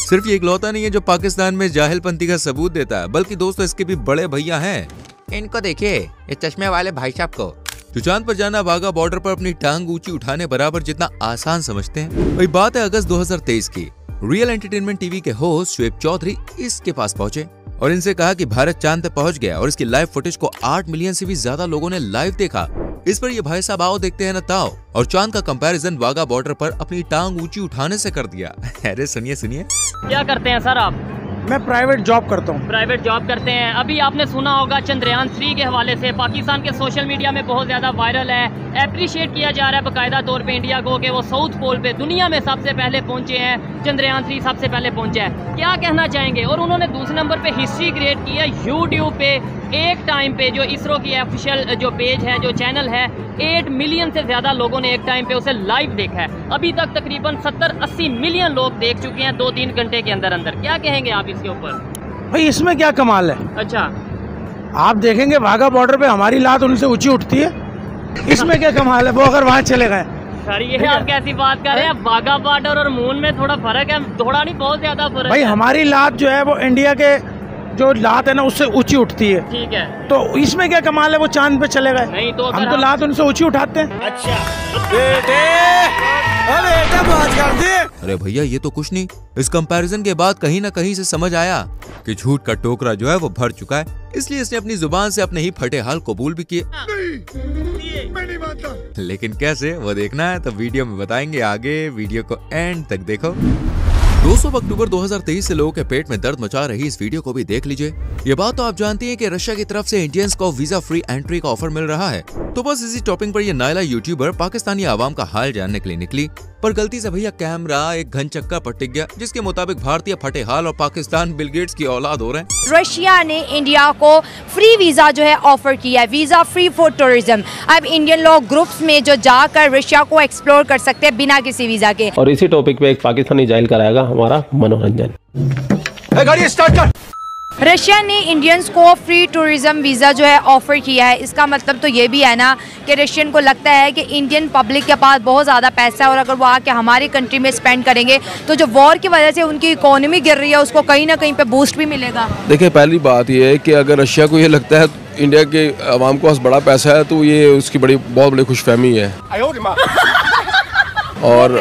सिर्फ ये इकलौता नहीं है जो पाकिस्तान में जाहिलपंथी का सबूत देता है, बल्कि दोस्तों इसके भी बड़े भैया हैं। इनको देखिए, ये चश्मे वाले भाई साहब को, जो चांद पर जाना वाघा बॉर्डर पर अपनी टांग ऊंची उठाने बराबर जितना आसान समझते हैं। वही बात है अगस्त 2023 की। रियल एंटरटेनमेंट टीवी के होस्ट शुएब चौधरी इसके पास पहुंचे और इनसे कहा कि भारत चांद तक पहुंच गया और इसकी लाइव फुटेज को 8 मिलियन से भी ज्यादा लोगों ने लाइव देखा। इस पर ये भाई साहब आओ देखते हैं ना ताओ, और चांद का कंपैरिजन वाघा बॉर्डर पर अपनी टांग ऊंची उठाने से कर दिया। अरे सुनिए सुनिए। क्या करते हैं सर आप? मैं प्राइवेट जॉब करता हूँ। प्राइवेट जॉब करते हैं। अभी आपने सुना होगा चंद्रयान 3 के हवाले से पाकिस्तान के सोशल मीडिया में बहुत ज्यादा वायरल है, अप्रिशिएट किया जा रहा है बाकायदा तौर पे इंडिया को कि वो साउथ पोल पे दुनिया में सबसे पहले पहुंचे हैं, चंद्रयान 3 सबसे पहले पहुंचा है। क्या कहना चाहेंगे? और उन्होंने दूसरे नंबर पे हिस्ट्री क्रिएट की है यूट्यूब पे एक टाइम पे जो इसरो की ऑफिशियल जो पेज है, जो चैनल है, 8 मिलियन से ज्यादा लोगों ने एक टाइम पे उसे लाइव देखा है। अभी तक तकरीबन 70-80 मिलियन लोग देख चुके हैं 2-3 घंटे के अंदर अंदर। क्या कहेंगे आप इसके ऊपर? भाई इसमें क्या कमाल है? अच्छा, आप देखेंगे वाघा बॉर्डर पे हमारी लात उनसे ऊंची उठती है, इसमें क्या कमाल है? वो अगर वहाँ चले गए। सर ये आप कैसी बात कर रहे हैं? वाघा बॉर्डर और मून में थोड़ा फर्क है, थोड़ा नहीं बहुत ज्यादा फर्क भाई है। हमारी लात जो है वो इंडिया के जो लात है ना उससे ऊंची उठती है। ठीक है, तो इसमें क्या कमाल है? वो चांद पे चले गए। नहीं तो हम तो लात उनसे ऊंची उठाते हैं। अच्छा अरे भैया ये तो कुछ नहीं। इस कंपैरिजन के बाद कहीं ना कहीं से समझ आया कि झूठ का टोकरा जो है वो भर चुका है, इसलिए इसने अपनी जुबान से अपने ही फटे हाल कबूल भी किए। मैं नहीं मानता। लेकिन कैसे, वो देखना है तो वीडियो में बताएंगे आगे। वीडियो को एंड तक देखो। 200 अक्टूबर 2023 से लोगों के पेट में दर्द मचा रही इस वीडियो को भी देख लीजिए। ये बात तो आप जानती हैं कि रशिया की तरफ से इंडियंस को वीजा फ्री एंट्री का ऑफर मिल रहा है। तो बस इसी टॉपिक पर ये नायला यूट्यूबर पाकिस्तानी आवाम का हाल जानने के लिए निकली, पर गलती से भैया कैमरा एक घन चक्का पर टिक गया, जिसके मुताबिक भारतीय फटे हाल और पाकिस्तान बिल गेट्स की औलाद हो रहे हैं। रशिया ने इंडिया को फ्री वीजा जो है ऑफर किया है, वीजा फ्री फॉर टूरिज्म। अब इंडियन लोग ग्रुप्स में जो जाकर रशिया को एक्सप्लोर कर सकते हैं बिना किसी वीजा के। और इसी टॉपिक पे एक पाकिस्तानी जाहिल कराएगा हमारा मनोरंजन। गाड़ी स्टार्ट कर। रशिया ने इंडियंस को फ्री टूरिज्म वीज़ा जो है ऑफ़र किया है। इसका मतलब तो ये भी है ना कि रशियन को लगता है कि इंडियन पब्लिक के पास बहुत ज़्यादा पैसा है और अगर वो आके हमारी कंट्री में स्पेंड करेंगे तो जो वॉर की वजह से उनकी इकोनॉमी गिर रही है उसको कहीं ना कहीं पे बूस्ट भी मिलेगा। देखिए, पहली बात ये है कि अगर रशिया को ये लगता है इंडिया के आवाम के पास बड़ा पैसा है तो ये उसकी बहुत बड़ी खुशफहमी है और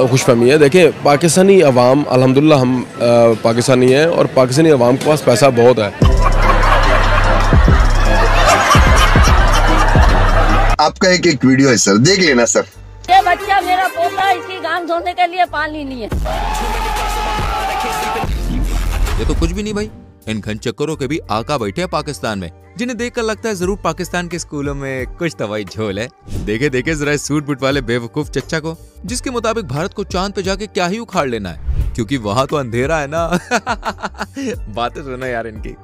खुशफहमी है। देखिए, पाकिस्तानी अवाम अल्हम्दुलिल्लाह हम पाकिस्तानी हैं और पाकिस्तानी अवाम के पास पैसा बहुत है। आपका एक वीडियो है सर, देख लेना सर। ये बच्चा मेरा पोता, इसकी गांव धोने के लिए पानी नहीं है। ये तो कुछ भी नहीं भाई, इन घन चक्करों के भी आका बैठे हैं पाकिस्तान में, जिन्हें देखकर लगता है जरूर पाकिस्तान के स्कूलों में कुछ तो भाई झोल है। देखे जरा इस सूट बूट वाले बेवकूफ चच्चा को, जिसके मुताबिक भारत को चांद पे जाके क्या ही उखाड़ लेना है, क्योंकि वहाँ तो अंधेरा है ना। बातें सुनो यार इनकी।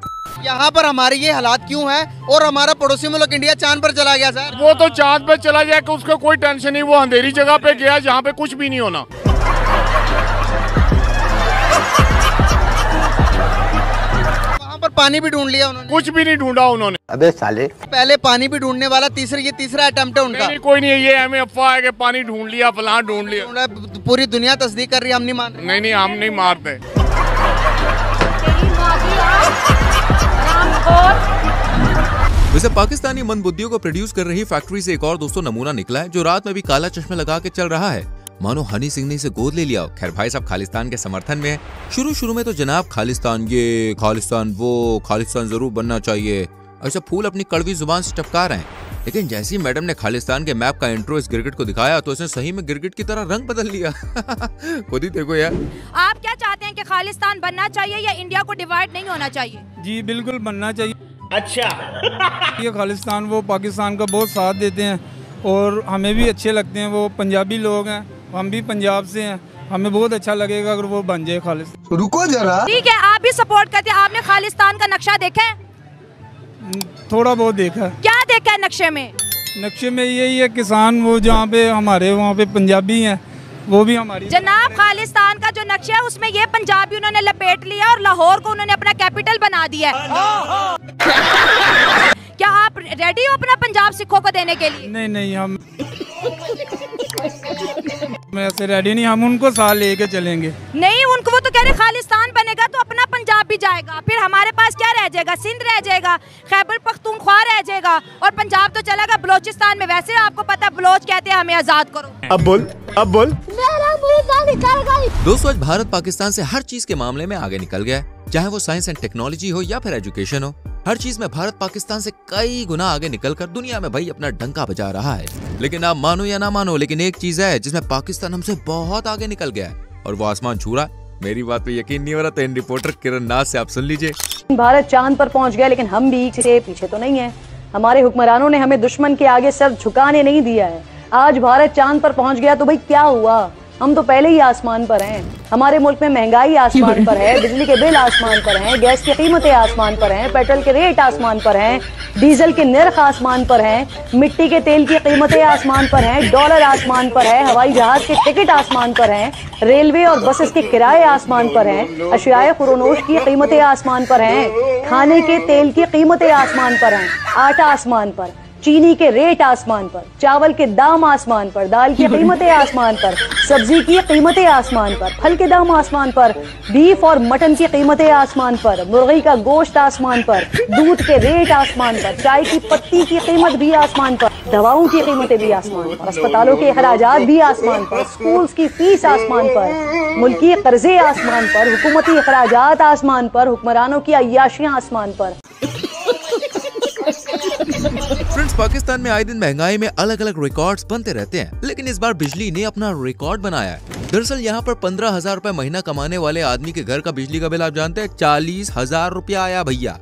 यहाँ पर हमारे ये हालात क्यों है और हमारा पड़ोसी मुल्क इंडिया चांद पर चला गया सर। वो तो चांद पर चला जाए कि उसको कोई टेंशन नहीं, वो अंधेरी जगह पे गया जहाँ पे कुछ भी नहीं होना। पर पानी भी ढूंढ लिया उन्होंने? कुछ भी नहीं ढूंढा उन्होंने। अबे साले, पहले पानी भी ढूंढने वाला ये तीसरा अटेम्प्ट है उनका। नहीं, कोई नहीं, ये हमें अफवाह है कि पानी ढूंढ लिया, फलां ढूंढ लिया। पूरी दुनिया तस्दीक कर रही है, हम नहीं मान रहे। नहीं, हम नहीं मारते। वैसे पाकिस्तानी मंदबुद्धियों को प्रोड्यूस कर रही फैक्ट्री से एक और दोस्तों नमूना निकला है, जो रात में भी काला चश्मा लगा के चल रहा है, मानो हनी सिंह ने इसे गोद ले लिया। खैर भाई साहब खालिस्तान के समर्थन में है। शुरू में तो जनाब खालिस्तान ये, खालिस्तान वो, खालिस्तान जरूर बनना चाहिए, ऐसा फूल अपनी कड़वी जुबान से टपका रहे हैं। लेकिन जैसी मैडम ने खालिस्तान के मैप का इंट्रो इस गिरगिट को दिखाया तो इसने सही में गिरगिट की तरह रंग बदल लिया। खुद ही देखो यार। आप क्या चाहते हैं कि खालिस्तान बनना चाहिए या इंडिया को डिवाइड नहीं होना चाहिए? जी बिल्कुल बनना चाहिए। अच्छा। ये खालिस्तान वो पाकिस्तान का बहुत साथ देते हैं और हमें भी अच्छे लगते हैं। वो पंजाबी लोग हैं, हम भी पंजाब से हैं, हमें बहुत अच्छा लगेगा अगर वो बन जाए खालिस्तान। रुको जरा, ठीक है, आप भी सपोर्ट करते हैं। आपने खालिस्तान का नक्शा देखा है? थोड़ा बहुत देखा है। क्या देखा है नक्शे में? नक्शे में यही है, किसान वो जहाँ पे हमारे वहाँ पे पंजाबी हैं वो भी हमारी। जनाब खालिस्तान का जो नक्शा है उसमें ये पंजाबी उन्होंने लपेट लिया और लाहौर को उन्होंने अपना कैपिटल बना दिया है। क्या आप रेडी हो अपना पंजाब सिखों को देने के लिए? नहीं, हम ऐसे रेडी नहीं, हम उनको साथ लेके चलेंगे। नहीं, उनको वो तो कह रहे खालिस्तान बनेगा तो अपना पंजाब भी जाएगा, फिर हमारे पास क्या रह जाएगा? सिंध रह जाएगा, खैबर पख्तूनख्वा रह जाएगा और पंजाब तो चलेगा बलोचिस्तान में। वैसे आपको पता है बलोच कहते हैं हमें आजाद करो। अब बोल। दोस्तों आज भारत पाकिस्तान से हर चीज के मामले में आगे निकल गया है, चाहे वो साइंस एंड टेक्नोलॉजी हो या फिर एजुकेशन हो। हर चीज में भारत पाकिस्तान से कई गुना आगे निकलकर दुनिया में भाई अपना डंका बजा रहा है। लेकिन आप मानो या ना मानो, लेकिन एक चीज है जिसमें पाकिस्तान हमसे बहुत आगे निकल गया है और वो आसमान छू रहा है। मेरी बात पे यकीन नहीं हो रहा तो इन रिपोर्टर किरण नाथ से आप सुन लीजिए। भारत चांद पर पहुंच गया लेकिन हम भी से पीछे तो नहीं है। हमारे हुक्मरानों ने हमें दुश्मन के आगे सर झुकाने नहीं दिया है। आज भारत चांद पर पहुंच गया तो भाई क्या हुआ? हम तो पहले ही आसमान पर हैं। हमारे मुल्क में महंगाई आसमान पर है, बिजली के बिल आसमान पर हैं, गैस की कीमतें आसमान पर हैं, पेट्रोल के रेट आसमान पर हैं, डीजल के निर्ख आसमान पर हैं, मिट्टी के तेल की कीमतें आसमान पर हैं, डॉलर आसमान पर है, हवाई जहाज के टिकट आसमान पर हैं, रेलवे और बसेस के किराए आसमान पर हैं, अशियाए खुरोनोश की कीमतें आसमान पर हैं, खाने के तेल की कीमतें आसमान पर हैं, आटा आसमान पर, चीनी के रेट आसमान पर, चावल के दाम आसमान पर, दाल की कीमतें आसमान पर, सब्जी की कीमतें आसमान पर, फल के दाम आसमान पर, बीफ और मटन की कीमतें आसमान पर, मुर्गी का गोश्त आसमान पर, दूध के रेट आसमान पर, चाय की पत्ती की कीमत भी आसमान पर, दवाओं की कीमतें भी आसमान पर, अस्पतालों के अखराजात भी आसमान पर, स्कूल्स की फीस आसमान पर, मुल्की कर्जे आसमान पर, हुकूमती अखराजात आसमान पर, हुक्मरानों की अय्याशियां आसमान पर। फ्रेंड्स, पाकिस्तान में आए दिन महंगाई में अलग अलग रिकॉर्ड्स बनते रहते हैं, लेकिन इस बार बिजली ने अपना रिकॉर्ड बनाया है। दरअसल यहाँ पर 15,000 रुपए महीना कमाने वाले आदमी के घर का बिजली का बिल आप जानते हैं 40,000 रुपया आया भैया।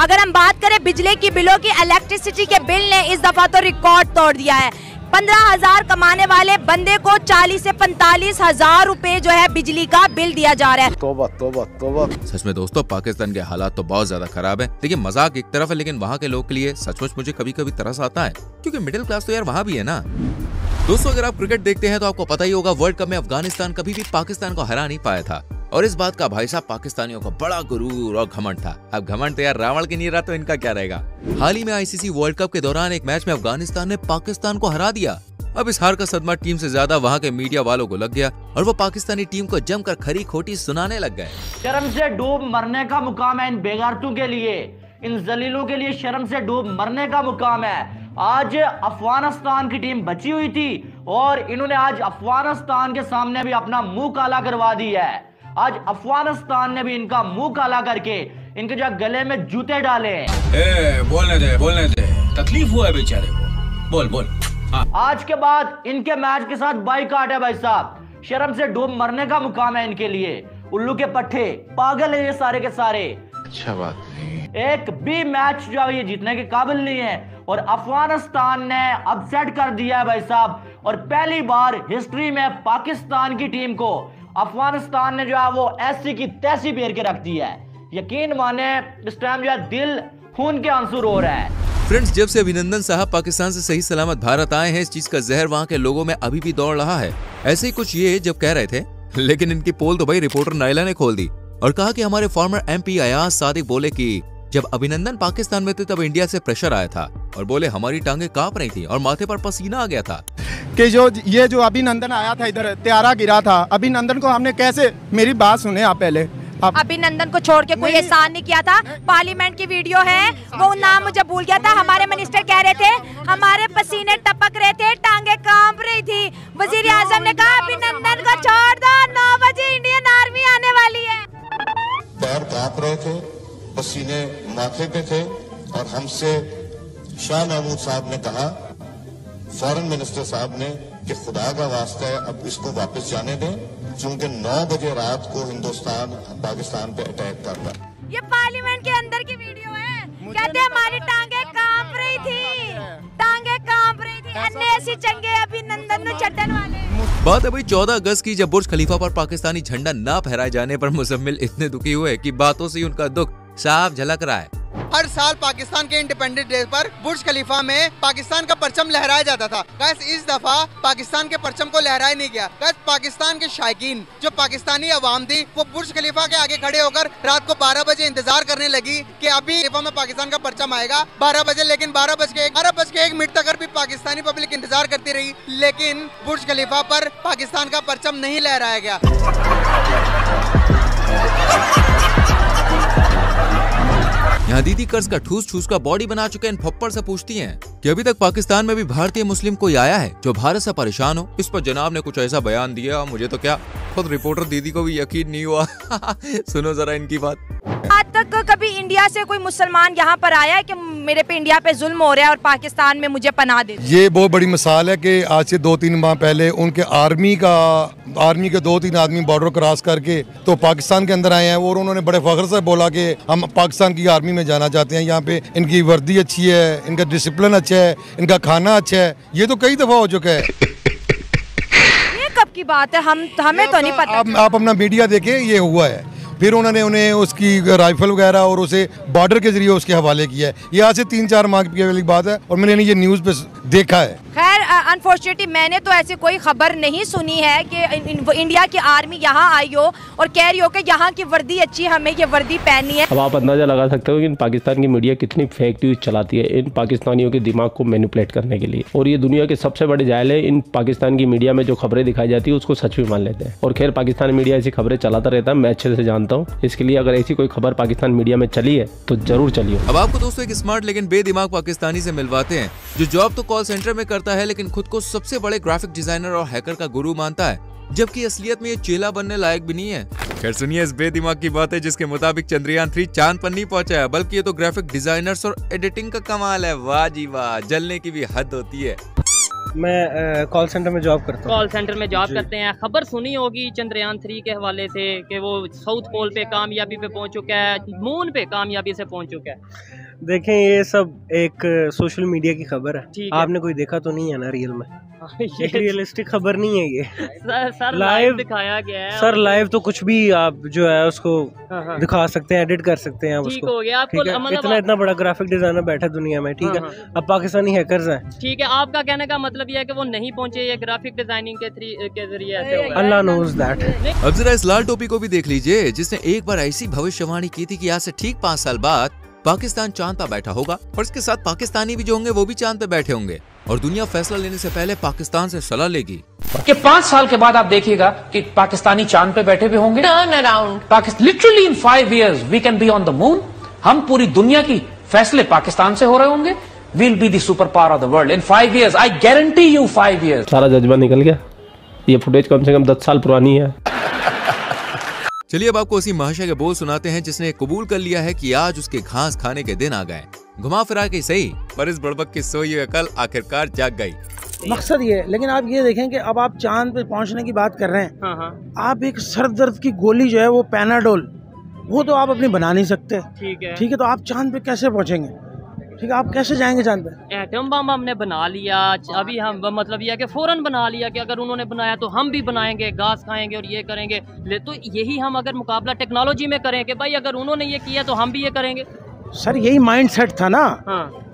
अगर हम बात करें बिजली की बिलों की, इलेक्ट्रिसिटी के बिल ने इस दफा तो रिकॉर्ड तोड़ दिया है। 15,000 कमाने वाले बंदे को 40 से 45,000 रुपए जो है बिजली का बिल दिया जा रहा है। तौबा तौबा तौबा। सच में दोस्तों, पाकिस्तान के हालात तो बहुत ज्यादा खराब है। देखिए, मजाक एक तरफ है, लेकिन वहाँ के लोग के लिए सचमुच मुझे कभी कभी तरस आता है, क्योंकि मिडिल क्लास तो यार वहाँ भी है ना। दोस्तों, अगर आप क्रिकेट देखते हैं तो आपको पता ही होगा, वर्ल्ड कप में अफगानिस्तान कभी भी पाकिस्तान को हरा नहीं पाया था, और इस बात का भाई साहब पाकिस्तानियों को बड़ा गुरूर और घमंड था। अब घमंड तो यार रावण की नहीं रहा, तो इनका क्या रहेगा। हाल ही में आईसीसी वर्ल्ड कप के दौरान एक मैच में अफगानिस्तान ने पाकिस्तान को हरा दिया। अब इस हार का सदमा टीम से ज्यादा वहाँ के मीडिया वालों को लग गया, और वो पाकिस्तानी टीम को जमकर खरी खोटी सुनाने लग गए। शर्म से डूब मरने का मुकाम है इन बेगारतों के लिए, इन जलीलों के लिए शर्म से डूब मरने का मुकाम है। आज अफगानिस्तान की टीम बची हुई थी और इन्होंने आज अफगानिस्तान के सामने भी अपना मुंह काला करवा दिया है। आज अफगानिस्तान ने भी इनका मुंह काला करके इनके जो गले में जूते डाले। बोलने दे, तकलीफ हुआ है बेचारे को, बोल। हाँ। आज के बाद इनके मैच के साथ बाइकाट है भाई साहब। शर्म से डूब मरने का मुकाम है इनके लिए। उल्लू के पट्टे, पागल है ये सारे के सारे। अच्छा बात नहीं, एक भी मैच जो है ये जीतने के काबिल नहीं है, और अफगानिस्तान ने अपसेट कर दिया है भाई साहब। और पहली बार हिस्ट्री में पाकिस्तान की टीम को अफगानिस्तान ने जो है वो ऐसी की तैसी फेर के रख दी है। यकीन माने इस टाइम जो है दिल खून के आंसू रो रहा है। फ्रेंड्स, जब से अभिनंदन साहब पाकिस्तान से सही सलामत भारत आए हैं, इस चीज का जहर वहाँ के लोगों में अभी भी दौड़ रहा है। ऐसे ही कुछ ये जब कह रहे थे, लेकिन इनकी पोल तो भाई रिपोर्टर नाइला ने खोल दी और कहा कि हमारे फॉर्मर MP अयाज सादिक बोले कि जब अभिनंदन पाकिस्तान में थे तब इंडिया से प्रेशर आया था, और बोले हमारी टांगे कांप रही थी और माथे पर पसीना आ गया था। कि जो अभिनंदन आया था इधर, त्यारा गिरा था, अभिनंदन को हमने कैसे, मेरी बात सुने आप पहले। अभिनंदन को छोड़ के कोई एहसान नहीं किया था। पार्लियामेंट की वीडियो है, वो नाम मुझे भूल गया था। हमारे मिनिस्टर कह रहे थे हमारे पसीने टपक रहे थे, टांगे कांप रही थी। वजीर आजम ने कहा अभिनंदन को छोड़ दो, 9 बजे इंडियन आर्मी आने वाली है। पैर कांप रहे थे, पसीने माथे पे थे, और हमसे शाह महमूद साहब ने कहा, फॉरेन मिनिस्टर साहब ने, कि खुदा का वास्ता है अब इसको वापस जाने दें, क्योंकि 9 बजे रात को हिंदुस्तान पाकिस्तान पे अटैक करता। ये पार्लियामेंट के अंदर की वीडियो है। कहते हैं हमारी टांगे कांप रही थी, टांगे कांप रही थी, अन्य ऐसी चंगे अभिनंदन न चट्टन वाले। बात है भाई 14 अगस्त की, जब बुर्ज खलीफा पर पाकिस्तानी झंडा ना फहराए जाने पर मुजम्मिल इतने दुखी हुए कि बातों से उनका दुख साफ झलक रहा है। हर साल पाकिस्तान के इंडिपेंडेंस डे पर बुर्ज खलीफा में पाकिस्तान का परचम लहराया जाता था। गाइस, इस दफा पाकिस्तान के परचम को लहराया नहीं गया। गाइस, पाकिस्तान के शायकीन, जो पाकिस्तानी अवाम थी, वो बुर्ज खलीफा के आगे खड़े होकर रात को 12 बजे इंतजार करने लगी कि अभी खलीफा में पाकिस्तान का परचम आएगा 12 बजे। लेकिन 12 बज के 1 मिनट तक भी पाकिस्तानी पब्लिक इंतजार करती रही, लेकिन बुर्ज खलीफा पर पाकिस्तान का परचम नहीं लहराया गया। यहाँ दीदी कर्ज का ठूस ठूस का बॉडी बना चुके इन फप्पड़ से पूछती हैं कि अभी तक पाकिस्तान में भी भारतीय मुस्लिम कोई आया है जो भारत से परेशान हो। इस पर जनाब ने कुछ ऐसा बयान दिया, मुझे तो क्या खुद रिपोर्टर दीदी को भी यकीन नहीं हुआ। सुनो जरा इनकी बात। आज तक कभी इंडिया से कोई मुसलमान यहाँ पर आया है कि मेरे पे इंडिया पे जुल्म हो रहा है और पाकिस्तान में मुझे पनाह दे? ये बहुत बड़ी मिसाल है कि आज से 2-3 माह पहले उनके आर्मी के 2-3 आदमी बॉर्डर क्रॉस करके तो पाकिस्तान के अंदर आए हैं, और उन्होंने बड़े फख्र से बोला कि हम पाकिस्तान की आर्मी में जाना चाहते हैं। यहाँ पे इनकी वर्दी अच्छी है, इनका डिसिप्लिन अच्छा है, इनका खाना अच्छा है। ये तो कई दफा हो चुका है। ये की बात है, हमें तो नहीं पता। आप अपना मीडिया देखें, ये हुआ है। फिर उन्होंने उन्हें उसकी राइफल वगैरह और उसे बॉर्डर के जरिए उसके हवाले किया है। ये आज से 3-4 माह की बात है और मैंने ये न्यूज़ पे देखा है। खैर अनफॉर्चुनेटली मैंने तो ऐसी कोई खबर नहीं सुनी है कि इंडिया की आर्मी यहाँ आई हो और कह रही हो कि यहाँ की वर्दी अच्छी, हमें ये वर्दी पहननी है। अब आप अंदाजा लगा सकते हो कि इन पाकिस्तान की मीडिया कितनी फेक न्यूज़ चलाती है इन पाकिस्तानियों के दिमाग को मैनिपुलेट करने के लिए। और ये दुनिया के सबसे बड़े जायल है, इन पाकिस्तान की मीडिया में जो खबरें दिखाई जाती है उसको सच भी मान लेते हैं। और खैर पाकिस्तानी मीडिया ऐसी खबरें चलाता रहता है, मैं अच्छे से जानता हूँ। इसके लिए अगर ऐसी कोई खबर पाकिस्तान मीडिया में चली है तो जरूर चलिए। अब आपको दोस्तों एक स्मार्ट लेकिन बेदिमाग पाकिस्तानी से मिलवाते हैं जो जॉब तो कॉल सेंटर में करता है लेकिन खुद को सबसे बड़े ग्राफिक डिजाइनर और हैकर का गुरु मानता है, जबकि असलियत में ये चेला बनने लायक भी नहीं है। खैर सुनिए इस बेदिमाग की बात है जिसके मुताबिक चंद्रयान 3 चांद पर नहीं पहुंचा है, बल्कि ये तो ग्राफिक डिजाइनर्स और एडिटिंग का कमाल है। वाह जी वाह, जलने की भी हद होती है। मैं कॉल सेंटर में जॉब करता हूँ। कॉल सेंटर में जॉब करते हैं। खबर सुनी होगी चंद्रयान 3 के हवाले से कि वो साउथ पोल पे कामयाबी पे पहुंच चुका है, मून पे कामयाबी से पहुंच चुका है। देखें ये सब एक सोशल मीडिया की खबर है, आपने कोई देखा तो नहीं है ना रियल में। एक रियलिस्टिक खबर नहीं है ये। सर लाइव दिखाया गया है। सर लाइव तो कुछ भी आप जो है उसको दिखा सकते हैं, एडिट कर सकते हैं आप उसको। हो गया आपको, इतना बड़ा ग्राफिक डिजाइनर बैठा दुनिया में, ठीक है। अब पाकिस्तानी हैकर्स हैं, ठीक है। आपका कहने का मतलब ये है कि वो नहीं पहुंचे ये ग्राफिक डिजाइनिंग के जरिए ऐसे होगा। अल्लाह नोज दैट। अब जरा इस लाल टोपी को भी देख लीजिए जिसने एक बार ऐसी भविष्यवाणी की थी कि आज से ठीक 5 साल बाद पाकिस्तान चांद पर बैठा होगा और इसके साथ पाकिस्तानी भी जो होंगे वो भी चांद पे बैठे होंगे और दुनिया फैसला लेने से पहले पाकिस्तान से सलाह लेगी कि 5 साल के बाद आप देखिएगा कि पाकिस्तानी चांद पे बैठे हुए होंगे। Turn around literally in 5 years we can be on the moon. हम पूरी दुनिया की फैसले पाकिस्तान से हो रहे होंगे। We'll be the super power of the world in 5 years। I guarantee you 5 years। सारा जज्बा निकल गया। ये फुटेज कम से कम 10 साल पुरानी है। चलिए अब आपको उसी महाशय के बोल सुनाते हैं जिसने कबूल कर लिया है कि आज उसके घास खाने के दिन आ गए। घुमा फिरा के सही पर इस बुड़बक की सोई हुई अकल आखिरकार जाग गई। मकसद ये है, लेकिन आप ये देखें कि अब आप चांद पे पहुंचने की बात कर रहे हैं। आप एक सर दर्द की गोली जो है वो पैनाडोल, वो तो आप अपनी बना नहीं सकते, ठीक है। तो आप चांद पे कैसे पहुंचेंगे? ठीक है, आप कैसे जाएंगे चांद पे? एटम बम हमने बना लिया, अभी हम मतलब ये है कि फौरन बना लिया कि अगर उन्होंने बनाया तो हम भी बनाएंगे, घास खाएंगे और ये करेंगे। तो यही हम अगर मुकाबला टेक्नोलॉजी में करें कि भाई अगर उन्होंने ये किया तो हम भी ये करेंगे। सर यही माइंड सेट था ना,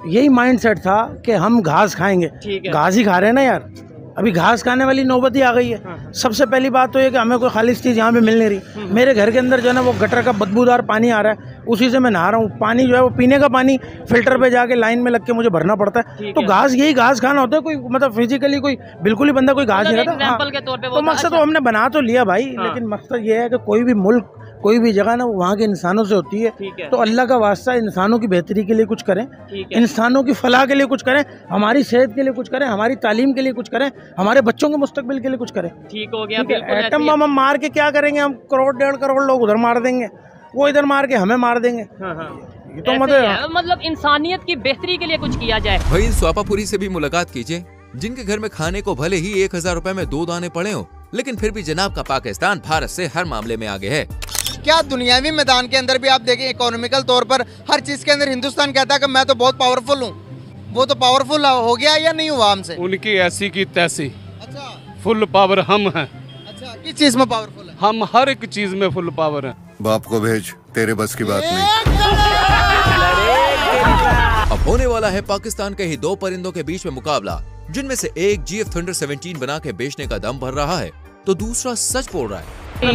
यही माइंड सेट था कि हम घास खाएंगे। घास ही खा रहे हैं ना यार, अभी घास खाने वाली नौबत ही आ गई है। सबसे पहली बात तो ये कि हमें कोई खालिश चीज़ यहाँ पे मिल नहीं रही। मेरे घर के अंदर जो है ना वो गटर का बदबूदार पानी आ रहा है, उसी से मैं नहा रहा हूँ। पानी जो है वो पीने का पानी फिल्टर पे जाके लाइन में लग के मुझे भरना पड़ता है। तो घास यही घास खाना होता है। कोई मतलब फिजिकली कोई बिल्कुल ही बंदा कोई घास नहीं खाता। तो मकसद तो हमने बना तो लिया भाई, लेकिन मकसद ये है कि कोई भी मुल्क कोई भी जगह ना वहाँ के इंसानों से होती है। तो अल्लाह का वास्ता इंसानों की बेहतरी के लिए कुछ करें, इंसानों की फलाह के लिए कुछ करें, हमारी सेहत के लिए कुछ करें, हमारी तालीम के लिए कुछ करें, हमारे बच्चों के मुस्तकबिल के लिए कुछ करें। ठीक हो गया। एटम बम हम मार के क्या करेंगे? हम करोड़ 1.5 करोड़ लोग उधर मार देंगे, वो इधर मार के हमें मार देंगे। ये तो मतलब इंसानियत की बेहतरी के लिए कुछ किया जाए। भाई इन स्वापापुरी से भी मुलाकात कीजिए जिनके घर में खाने को भले ही 1000 रुपए में 2 दाने पड़े हो, लेकिन फिर भी जनाब का पाकिस्तान भारत से हर मामले में आगे है। क्या दुनियावी मैदान के अंदर भी आप देखें, इकोनॉमिकल तौर पर हर चीज के अंदर हिंदुस्तान कहता है कि मैं तो बहुत पावरफुल हूँ। वो तो पावरफुल हो गया या नहीं हुआ हमसे? उनकी ऐसी की तैसी। अच्छा। फुल पावर हम हैं। अच्छा, किस चीज में पावरफुल है? हम हर एक चीज में फुल पावर हैं। बाप को भेज, तेरे बस की बात नहीं। अब होने वाला है पाकिस्तान के ही 2 परिंदों के बीच में मुकाबला, जिनमें से एक GF Thunder 17 बना के बेचने का दम भर रहा है तो दूसरा सच बोल रहा है।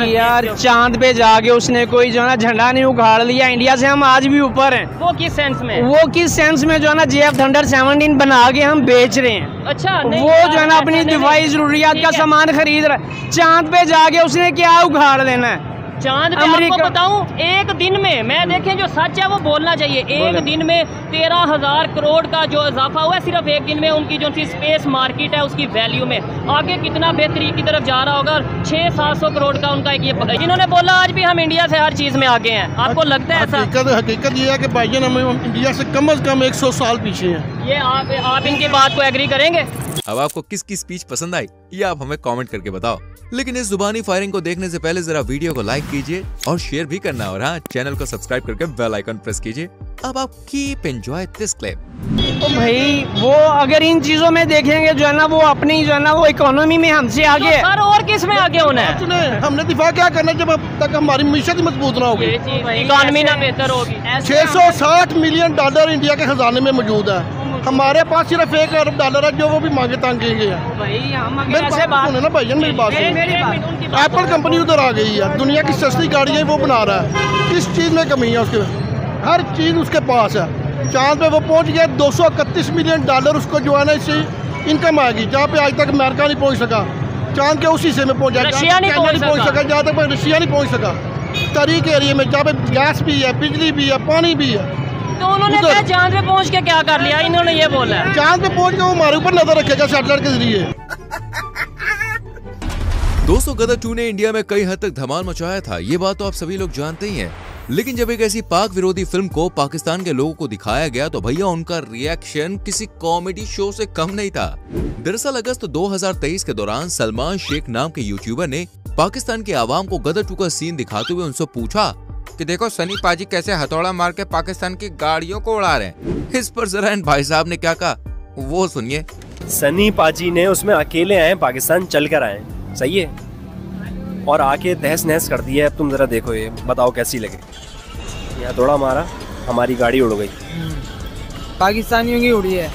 यार चांद पे जाके उसने कोई जो है ना झंडा नहीं उखाड़ लिया। इंडिया से हम आज भी ऊपर हैं। वो किस सेंस में? वो किस सेंस में जो है ना GF Thunder 17 बना के हम बेच रहे हैं। अच्छा, वो जो है ना अपनी दिफाई जरूरियात का सामान खरीद रहा है। चांद पे जाके उसने क्या उखाड़ लेना है? चांद पे आपको बताऊं, एक दिन में मैं देखें जो सच है वो बोलना चाहिए। एक दिन में 13,000 करोड़ का जो इजाफा हुआ है सिर्फ एक दिन में उनकी जो स्पेस मार्केट है उसकी वैल्यू में। आगे कितना बेहतरी की तरफ जा रहा होगा। 600-700 करोड़ का उनका एक ये, इन्होंने बोला आज भी हम इंडिया से हर चीज में आगे हैं। आपको लगता है ऐसा? हकीकत ये है कि भाईजान हम इंडिया से कम 100 साल पीछे हैं। ये आप इनकी बात को एग्री करेंगे? अब आपको किसकी स्पीच पसंद आई ये आप हमें कमेंट करके बताओ। लेकिन इस जुबानी फायरिंग को देखने से पहले जरा वीडियो को लाइक कीजिए और शेयर भी करना, और हाँ चैनल को सब्सक्राइब करके बेल आइकन प्रेस कीजिए। अब आप कीप एंजॉय दिस क्लिप। तो भाई वो अगर इन चीजों में देखेंगे जो है ना, वो अपनी जो है ना वो इकोनॉमी में हमसे आगे है। सर और किस में आगे होना है? हमने दिफा क्या करना जब अब तक हमारी मीशत मजबूत ना होगी, इकोनॉमी ना बेहतर होगी। 660 मिलियन डॉलर इंडिया के खजाने में मौजूद है, हमारे पास सिर्फ 1 अरब डॉलर है जो वो भी मांगे तांगेंगे। मेरी बात सुने ना भाईजान, मेरी बात सुनो। एप्पल कंपनी उधर आ गई है, दुनिया की सस्ती गाड़ियाँ वो बना रहा है, किस चीज़ में कमी है उसके? हर चीज़ उसके पास है। चांद पे वो पहुंच गया, 231 मिलियन डॉलर उसको जो है ना इससे इनकम आएगी, जहाँ पे आज तक अमेरिका नहीं पहुंच सका। चांद के उसी से में पहुंच जाएगा, रशिया नहीं पहुंच सका, जहाँ तक रशिया नहीं पहुंच सका। तरीके एरिए में जहाँ पे गैस भी है, बिजली भी है, पानी भी है। तो उन्होंने क्या चांद पे पहुंच के क्या कर लिया? इन्होंने ये बोला है चांद पे पहुंच के वो हमारे ऊपर नजर रखेगा सैटेलाइट के जरिए। दोस्तों, गदर 2 ने इंडिया में कई हद तक धमाल मचाया था, ये बात तो आप सभी लोग जानते ही हैं। लेकिन जब एक ऐसी पाक विरोधी फिल्म को पाकिस्तान के लोगों को दिखाया गया तो भैया उनका रिएक्शन किसी कॉमेडी शो से कम नहीं था। दरअसल अगस्त 2023 के दौरान सलमान शेख नाम के यूट्यूबर ने पाकिस्तान के आवाम को गदर 2 का सीन दिखाते हुए उनसे पूछा कि देखो सनी पाजी कैसे हथौड़ा मार के पाकिस्तान की गाड़ियों को उड़ा रहे हैं। इस पर जरा इन भाई साहब ने क्या कहा वो सुनिए। सनी पाजी ने उसमें अकेले आए, पाकिस्तान चल कर आए, सही है, और आके तहस नहस कर दिया। अब तुम जरा देखो, ये बताओ कैसी लगे। यहाँ थोड़ा मारा, हमारी गाड़ी उड़ गई, पाकिस्तानियों की उड़ी है।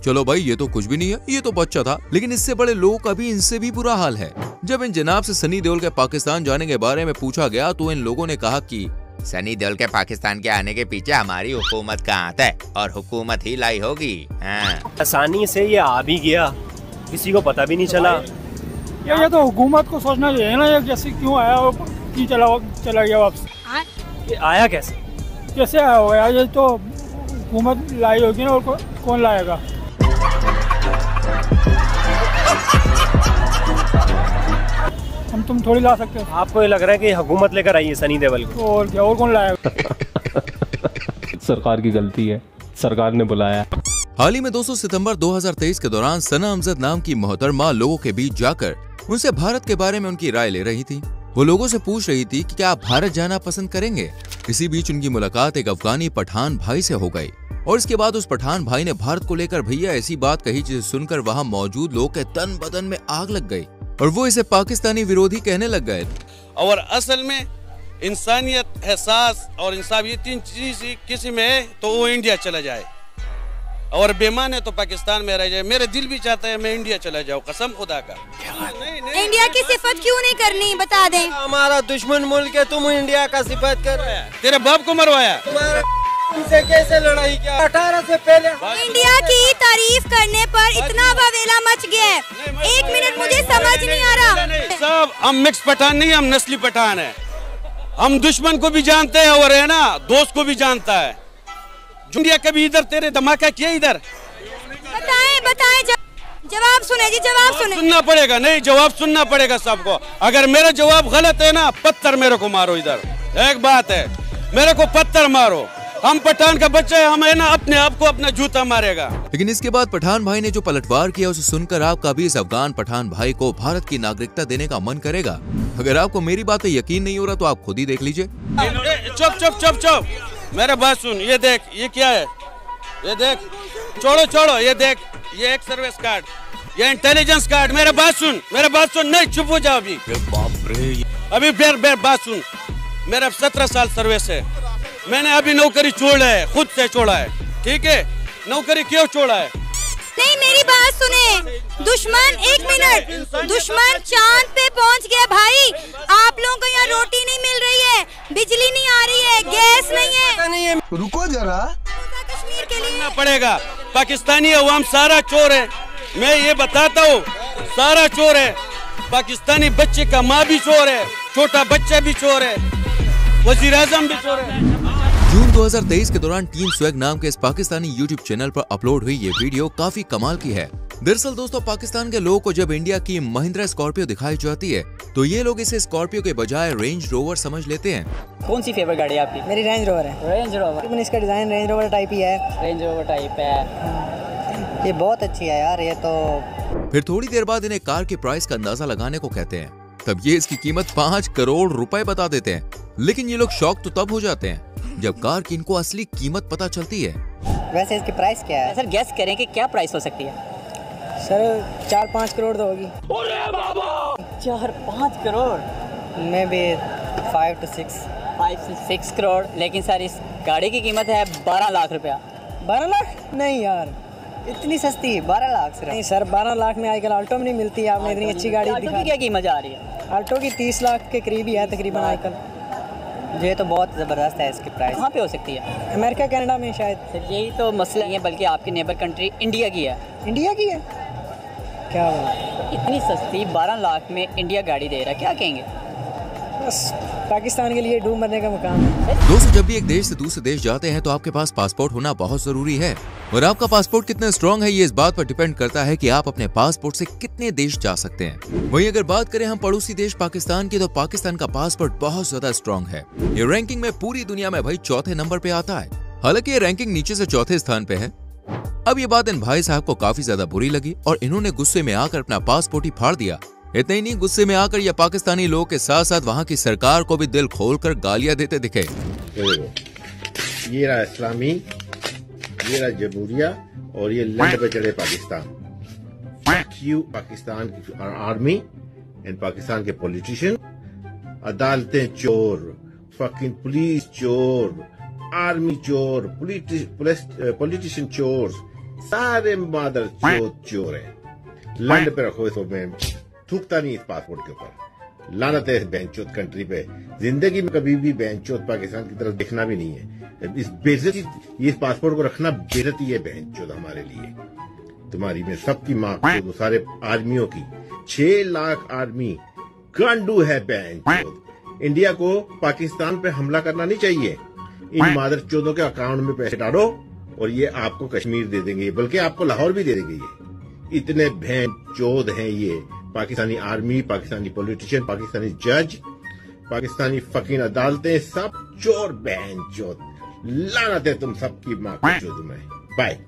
चलो भाई ये तो कुछ भी नहीं है, ये तो बच्चा था, लेकिन इससे बड़े लोगों का भी इनसे भी बुरा हाल है। जब इन जनाब से सनी देओल के पाकिस्तान जाने के बारे में पूछा गया तो इन लोगों ने कहा कि सनी देओल के पाकिस्तान के आने के पीछे हमारी हुकूमत का हाथ है और हुकूमत ही लाई होगी। आसानी से ये आ भी गया, किसी को पता भी नहीं चला। ये तो हुकूमत को सोचना चाहिए ना, ये कैसे क्यों आया और क्यों चला गया वापस? ये आया कैसे? कैसे आया होगा यार? ये तो हुकूमत लाई होगी ना, और कौन लाएगा? हम तुम थोड़ी ला सकते हो। आपको ये लग रहा है कि हुकूमत लेकर आई है सनी देओल को? और क्या, और कौन लाएगा? सरकार की गलती है, सरकार ने बुलाया। हाल ही में 2 सितंबर 2023 के दौरान सना अमजद नाम की मोहतरमा लोगों के बीच जाकर उनसे भारत के बारे में उनकी राय ले रही थी। वो लोगों से पूछ रही थी कि क्या आप भारत जाना पसंद करेंगे। इसी बीच उनकी मुलाकात एक अफगानी पठान भाई से हो गई और इसके बाद उस पठान भाई ने भारत को लेकर भैया ऐसी बात कही जिसे सुनकर वहाँ मौजूद लोगों के तन बदन में आग लग गई और वो इसे पाकिस्तानी विरोधी कहने लग गए। और असल में इंसानियत, एहसास और इंसाफ, ये 3 चीज किसी में है तो वो इंडिया चला जाए, और बेईमान है तो पाकिस्तान में रह जाए। मेरे दिल भी चाहता है मैं इंडिया चला जाऊँ, कसम खुदा का। इंडिया की सिफत क्यों नहीं करनी, बता दें। हमारा दुश्मन मुल्क है, तुम इंडिया का सिफत कर। तेरे बाप को मरवाया, तुमसे कैसे लड़ाई किया? 18 से पहले इंडिया की तारीफ करने पर इतना बवेला मच गया है, 1 मिनट मुझे समझ नहीं आ रहा। साहब हम मिक्स पठान नहीं, हम नस्ली पठान है। हम दुश्मन को भी जानते हैं और है ना दोस्त को भी जानता है। इंडिया कभी इधर तेरे धमाका किया इधर? बताएं जवाब सुने जी, जवाब सुने। सुनना पड़ेगा, नहीं जवाब सुनना पड़ेगा सबको। अगर मेरा जवाब गलत है ना, पत्थर मेरे को मारो इधर। एक बात है, मेरे को पत्थर मारो, हम पठान का बच्चा है, हम है ना अपने आप को अपना जूता मारेगा। लेकिन इसके बाद पठान भाई ने जो पलटवार किया उसे सुनकर आपका भी इस अफगान पठान भाई को भारत की नागरिकता देने का मन करेगा। अगर आपको मेरी बात पे यकीन नहीं हो रहा तो आप खुद ही देख लीजिए। चुप चुप चुप चुप, मेरा बात सुन। ये देख, ये क्या है? ये देख, छोड़ो, ये देख, ये एक सर्विस कार्ड, ये इंटेलिजेंस कार्ड। मेरा बात सुन, नहीं चुप हो जाओ अभी। बाप रे, अभी बेर बात सुन। मेरा 17 साल सर्विस है, मैंने अभी नौकरी छोड़ा है, खुद से छोड़ा है, ठीक है? नौकरी क्यों छोड़ा है? नहीं मेरी बात सुने, दुश्मन, 1 मिनट, दुश्मन चांद पे पहुंच गया भाई। आप लोगों को यहाँ रोटी नहीं मिल रही है, बिजली नहीं आ रही है, गैस नहीं है। रुको जरा, कश्मीर के लिए पड़ेगा। पाकिस्तानी अवाम सारा चोर है, मैं ये बताता हूँ, सारा चोर है। पाकिस्तानी बच्चे का माँ भी चोर है, छोटा बच्चा भी चोर है, वजीर आजम भी चोर है। जून 2023 के दौरान टीम स्वैग नाम के इस पाकिस्तानी यूट्यूब चैनल पर अपलोड हुई ये वीडियो काफी कमाल की है। दरअसल दोस्तों, पाकिस्तान के लोगों को जब इंडिया की महिंद्रा स्कॉर्पियो दिखाई जाती है तो ये लोग इसे स्कॉर्पियो के बजाय रेंज रोवर समझ लेते हैं। कौन सी फेवरेट गाड़ी है आपकी? मेरी रेंज रोवर है। Range rover? इसका डिजाइन रेंज रोवर टाइप ही है। रेंज रोवर टाइप है, ये बहुत अच्छी है यार। ये तो फिर थोड़ी देर बाद इन्हें कार के प्राइस का अंदाजा लगाने को कहते हैं, तब ये इसकी कीमत 5 करोड़ रुपए बता देते हैं। लेकिन ये लोग शॉक तो तब हो जाते हैं जब कार की इनको असली कीमत पता चलती है। वैसे इसकी प्राइस क्या है? सर गैस करें कि क्या प्राइस हो सकती है? सर 4-5 करोड़ तो होगी। 4-5 crore may be 5 to 6 crore. लेकिन सर इस गाड़ी की कीमत है 12 लाख रुपया। 12 लाख? नहीं यार, इतनी सस्ती 12 लाख सिर्फ। नहीं सर, 12 लाख में आजकल ऑल्टो में नहीं मिलती। आपने इतनी अच्छी गाड़ी दिखा। क्या कीमत आ रही है? ऑल्टो की 30 लाख के करीब ही है तकरीबन आजकल। ये तो बहुत ज़बरदस्त है इसकी प्राइस। कहाँ पे हो सकती है? अमेरिका कनाडा में शायद। सर यही तो मसला नहीं है, बल्कि आपकी नेबर कंट्री इंडिया की है। इंडिया की है? क्या बात, इतनी सस्ती 12 लाख में इंडिया गाड़ी दे रहा है, क्या कहेंगे? बस पाकिस्तान के लिए डूब मरने का मुकाम है। दोस्तों, जब भी एक देश से दूसरे देश जाते हैं तो आपके पास पासपोर्ट होना बहुत जरूरी है, और आपका पासपोर्ट कितना स्ट्रॉन्ग है ये इस बात पर डिपेंड करता है कि आप अपने पासपोर्ट से कितने देश जा सकते हैं। वहीं अगर बात करें हम पड़ोसी देश पाकिस्तान की, तो पाकिस्तान का पासपोर्ट बहुत ज्यादा स्ट्रॉन्ग है। ये रैंकिंग में पूरी दुनिया में भाई चौथे नंबर पे आता है। हालांकि ये रैंकिंग नीचे से चौथे स्थान पे है। अब ये बात इन भाई साहब को काफी ज्यादा बुरी लगी और इन्होंने गुस्से में आकर अपना पासपोर्ट ही फाड़ दिया। इतना ही नहीं, गुस्से में आकर ये पाकिस्तानी लोगों के साथ साथ वहाँ की सरकार को भी दिल खोलकर गालियां देते दिखे। ये रहा इस्लामी, ये रहा जमहूरिया, और ये लंड पे चढ़े पाकिस्तान। फक यू पाकिस्तान की आर्मी एंड पाकिस्तान के पॉलिटिशियन। अदालतें चोर, फकिंग पुलिस चोर, आर्मी चोर, पॉलिटिशियन चोर, सारे मादर चोर है। लंड पे रखो इसको, मैं थूकता नहीं इस पासपोर्ट के ऊपर। लानत है इस बेंचोत कंट्री पे। जिंदगी में कभी भी बेंचोत पाकिस्तान की तरफ देखना भी नहीं है। इस बेइज्जती, ये इस पासपोर्ट को रखना बेइज्जती है बेंचोत हमारे लिए। तुम्हारी में सबकी माँ को, सारे आर्मियों की 6 लाख आर्मी गांडू है बेंचोत। इंडिया को पाकिस्तान पे हमला करना नहीं चाहिए। इन मादर चौधों के अकाउंट में पैसे डालो और ये आपको कश्मीर दे देंगे, बल्कि आपको लाहौर भी दे देंगे। ये इतने भैं चौध हैं ये पाकिस्तानी आर्मी, पाकिस्तानी पॉलिटिशियन, पाकिस्तानी जज, पाकिस्तानी फकीन अदालतें, सब चोर बहन चौथ। लानत है तुम सबकी माँ को चौध में। बाय।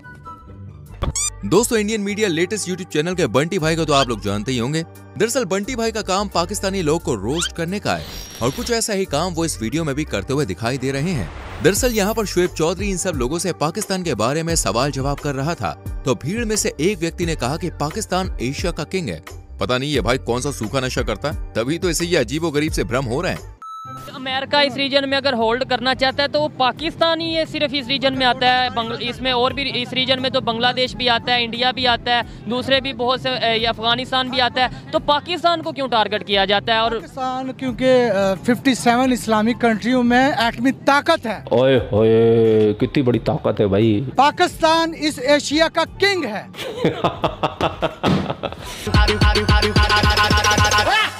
दोस्तों, Indian media latest YouTube channel के बंटी भाई को तो आप लोग जानते ही होंगे। दरअसल बंटी भाई का काम पाकिस्तानी लोग को रोस्ट करने का है, और कुछ ऐसा ही काम वो इस वीडियो में भी करते हुए दिखाई दे रहे हैं। दरअसल यहाँ पर शुएब चौधरी इन सब लोगों से पाकिस्तान के बारे में सवाल जवाब कर रहा था, तो भीड़ में से एक व्यक्ति ने कहा कि पाकिस्तान एशिया का किंग है। पता नहीं ये भाई कौन सा सूखा नशा करता है, तभी तो इसे ये अजीबोगरीब से भ्रम हो रहे हैं। अमेरिका इस रीजन में अगर होल्ड करना चाहता है तो वो पाकिस्तान ही है, सिर्फ इस रीजन में आता है। इसमें और भी इस रीजन में तो बांग्लादेश भी आता है, इंडिया भी आता है, दूसरे भी बहुत से, अफगानिस्तान भी आता है। तो पाकिस्तान को क्यों टारगेट किया जाता है? और पाकिस्तान क्योंकि 57 इस्लामिक कंट्रियों में एटमी ताकत है। ओए होए, कितनी बड़ी ताकत है भाई। पाकिस्तान इस एशिया का किंग है।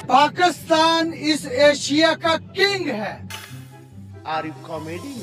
पाकिस्तान इस एशिया का किंग है। Are you comedy?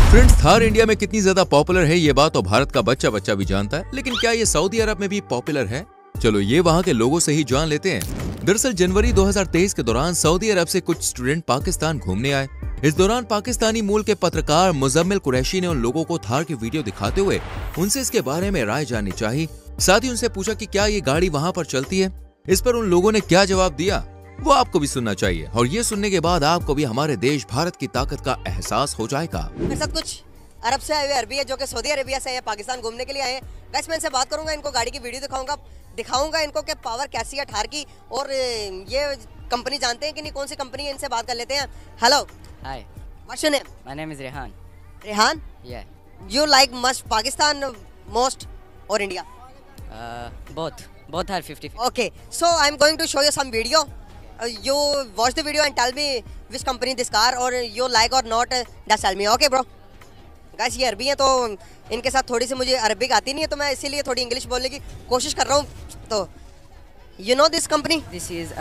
Friends, Thar India में कितनी ज्यादा पॉपुलर है ये बात तो भारत का बच्चा बच्चा भी जानता है, लेकिन क्या ये सऊदी अरब में भी पॉपुलर है? चलो ये वहाँ के लोगों से ही जान लेते हैं। दरअसल जनवरी 2023 के दौरान सऊदी अरब से कुछ स्टूडेंट पाकिस्तान घूमने आए। इस दौरान पाकिस्तानी मूल के पत्रकार मुजम्मिल कुरैशी ने उन लोगों को थार की वीडियो दिखाते हुए उनसे इसके बारे में राय जाननी चाहिए। साथ ही उनसे पूछा कि क्या ये गाड़ी वहाँ पर चलती है। इस पर उन लोगों ने क्या जवाब दिया वो आपको भी सुनना चाहिए, और ये सुनने के बाद आपको भी हमारे देश भारत की ताकत का एहसास हो जाएगा। मेरे साथ कुछ अरब से आए हुए अरबी है जो कि सऊदी अरेबिया से या पाकिस्तान घूमने के लिए आए हैं। गाइस मैं इनसे बात करूंगा, इनको गाड़ी की वीडियो दिखाऊंगा इनको कि पावर कैसी है थार की, और ये कंपनी जानते हैं कि नहीं, कौन सी कंपनी है, इनसे बात कर लेते हैं। Hello, hi, what's your name? My name is Rehan. Rehan? Yeah. You like must Pakistan most और India? both are 50-50. Okay, so I'm going to show you some video. You watch the video and tell me which company this car or you like or not. Just tell me, okay, bro? Guys, ये अरबी हैं तो इनके साथ थोड़ी सी मुझे Arabic आती नहीं है, तो मैं इसीलिए थोड़ी इंग्लिश बोलने की कोशिश कर रहा हूँ। तो you know this company? This is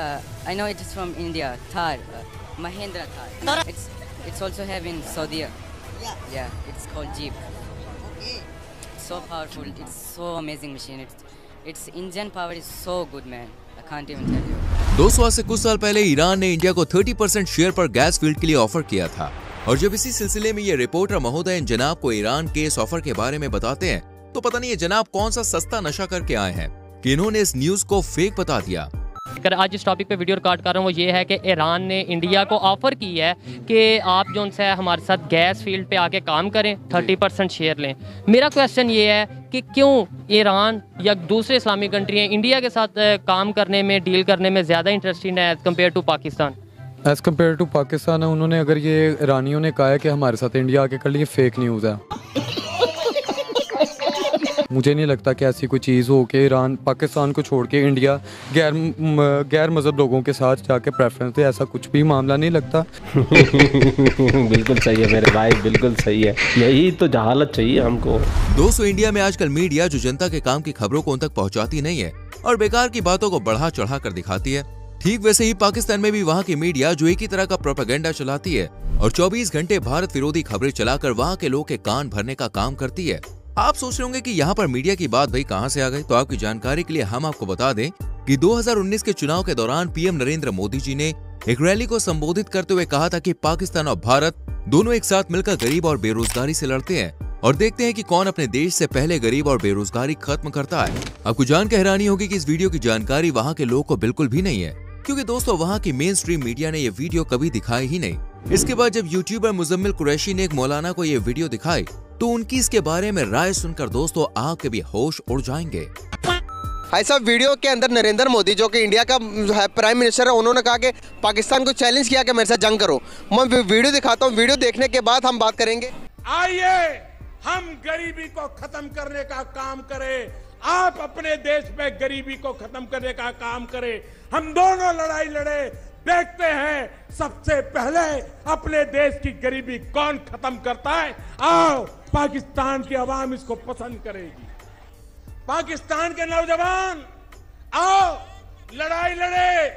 I know it is from India. Thar, Mahindra Thar. It's also have in Saudi. Yeah, it's called Jeep. Okay. So powerful. It's so amazing machine. Its engine power is so good, man. I can't even tell you. दोस्तों, आज से कुछ साल पहले Iran ने India को 30% share पर gas field के लिए ऑफर किया था, और जब इसी सिलसिले में ये रिपोर्टर महोदय इन जनाब को ईरान के इस ऑफर के बारे में बताते हैं तो पता नहीं ये जनाब कौन सा सस्ता नशा करके आए हैं। कि इन्होंने इस न्यूज को फेक बता दिया। अगर आज इस टॉपिक पे वीडियो रिकॉर्ड कर रहा हूँ वो ये है कि ईरान ने इंडिया को ऑफ़र की है कि आप जो उनसे हमारे साथ गैस फील्ड पे आके काम करें, 30% शेयर लें। मेरा क्वेश्चन ये है कि क्यों ईरान या दूसरे इस्लामिक कंट्री इंडिया के साथ काम करने में, डील करने में ज़्यादा इंटरेस्टेड है as compare to Pakistan? As compare to Pakistan उन्होंने, अगर ये ईरानियों ने कहा है कि हमारे साथ इंडिया आके कर लिए, फेक न्यूज़ है। मुझे नहीं लगता कि ऐसी कोई चीज़ हो कि ईरान पाकिस्तान को छोड़ के इंडिया गैर मज़हब लोगों के साथ जाके प्रेफरेंस दे, ऐसा कुछ भी मामला नहीं लगता। बिल्कुल सही है मेरे भाई, बिल्कुल सही है, यही तो जहालत चाहिए हमको। दोस्तों, इंडिया में आजकल मीडिया जो जनता के काम की खबरों को उन तक पहुंचाती नहीं है और बेकार की बातों को बढ़ा चढ़ा कर दिखाती है, ठीक वैसे ही पाकिस्तान में भी वहाँ की मीडिया जो एक ही तरह का प्रोपेगेंडा चलाती है और 24 घंटे भारत विरोधी खबरें चलाकर वहाँ के लोग के कान भरने का काम करती है। आप सोच रहे होंगे कि यहाँ पर मीडिया की बात भाई कहाँ से आ गई, तो आपकी जानकारी के लिए हम आपको बता दें कि 2019 के चुनाव के दौरान पीएम नरेंद्र मोदी जी ने एक रैली को संबोधित करते हुए कहा था कि पाकिस्तान और भारत दोनों एक साथ मिलकर गरीब और बेरोजगारी से लड़ते हैं और देखते हैं कि कौन अपने देश से पहले गरीब और बेरोजगारी खत्म करता है। आपको जानकर हैरानी होगी कि इस वीडियो की जानकारी वहाँ के लोगों को बिल्कुल भी नहीं है, क्योंकि दोस्तों वहाँ की मेन स्ट्रीम मीडिया ने ये वीडियो कभी दिखाई ही नहीं। इसके बाद जब यूट्यूबर मुजम्मिल कुरैशी ने एक मौलाना को ये वीडियो दिखाई तो उनकी इसके बारे में राय सुनकर दोस्तों आपके भी होश उड़ जाएंगे। भाई साहब, वीडियो के अंदर नरेंद्र मोदी जो कि इंडिया का प्राइम मिनिस्टर है, उन्होंने कहा कि पाकिस्तान को चैलेंज किया कि मेरे साथ जंग करो। मैं वीडियो दिखाता हूँ, वीडियो देखने के बाद हम बात करेंगे। आइए हम गरीबी को खत्म करने का काम करें, आप अपने देश में गरीबी को खत्म करने का काम करें, हम दोनों लड़ाई लड़े, देखते हैं सबसे पहले अपने देश की गरीबी कौन खत्म करता है। आओ, पाकिस्तान की आवाम इसको पसंद करेगी। पाकिस्तान के नौजवान आओ लड़ाई लड़े,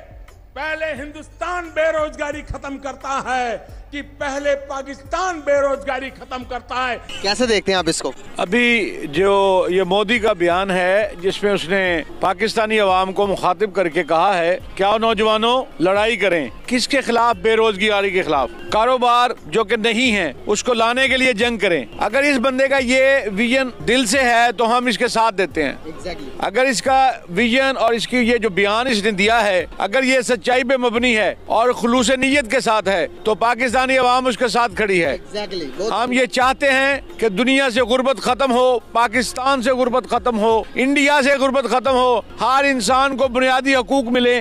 पहले हिंदुस्तान बेरोजगारी खत्म करता है कि पहले पाकिस्तान बेरोजगारी खत्म करता है। कैसे देखते हैं आप इसको? अभी जो ये मोदी का बयान है जिसमें उसने पाकिस्तानी अवाम को मुखातिब करके कहा है, क्या नौजवानों लड़ाई करें, किसके खिलाफ? बेरोजगारी के खिलाफ। कारोबार जो कि नहीं है उसको लाने के लिए जंग करें। अगर इस बंदे का ये विजन दिल से है तो हम इसके साथ देते हैं। अगर इसका विजन और इसकी ये जो बयान इसने दिया है अगर ये सच्चाई पे मबनी है और खुलूस नीयत के साथ है तो पाकिस्तानी अवाम उसके साथ खड़ी है। हम ये चाहते हैं कि दुनिया से गुर्बत खत्म हो, पाकिस्तान से गुर्बत खत्म हो, इंडिया से गुर्बत खत्म हो, हर इंसान को बुनियादी हकूक मिले,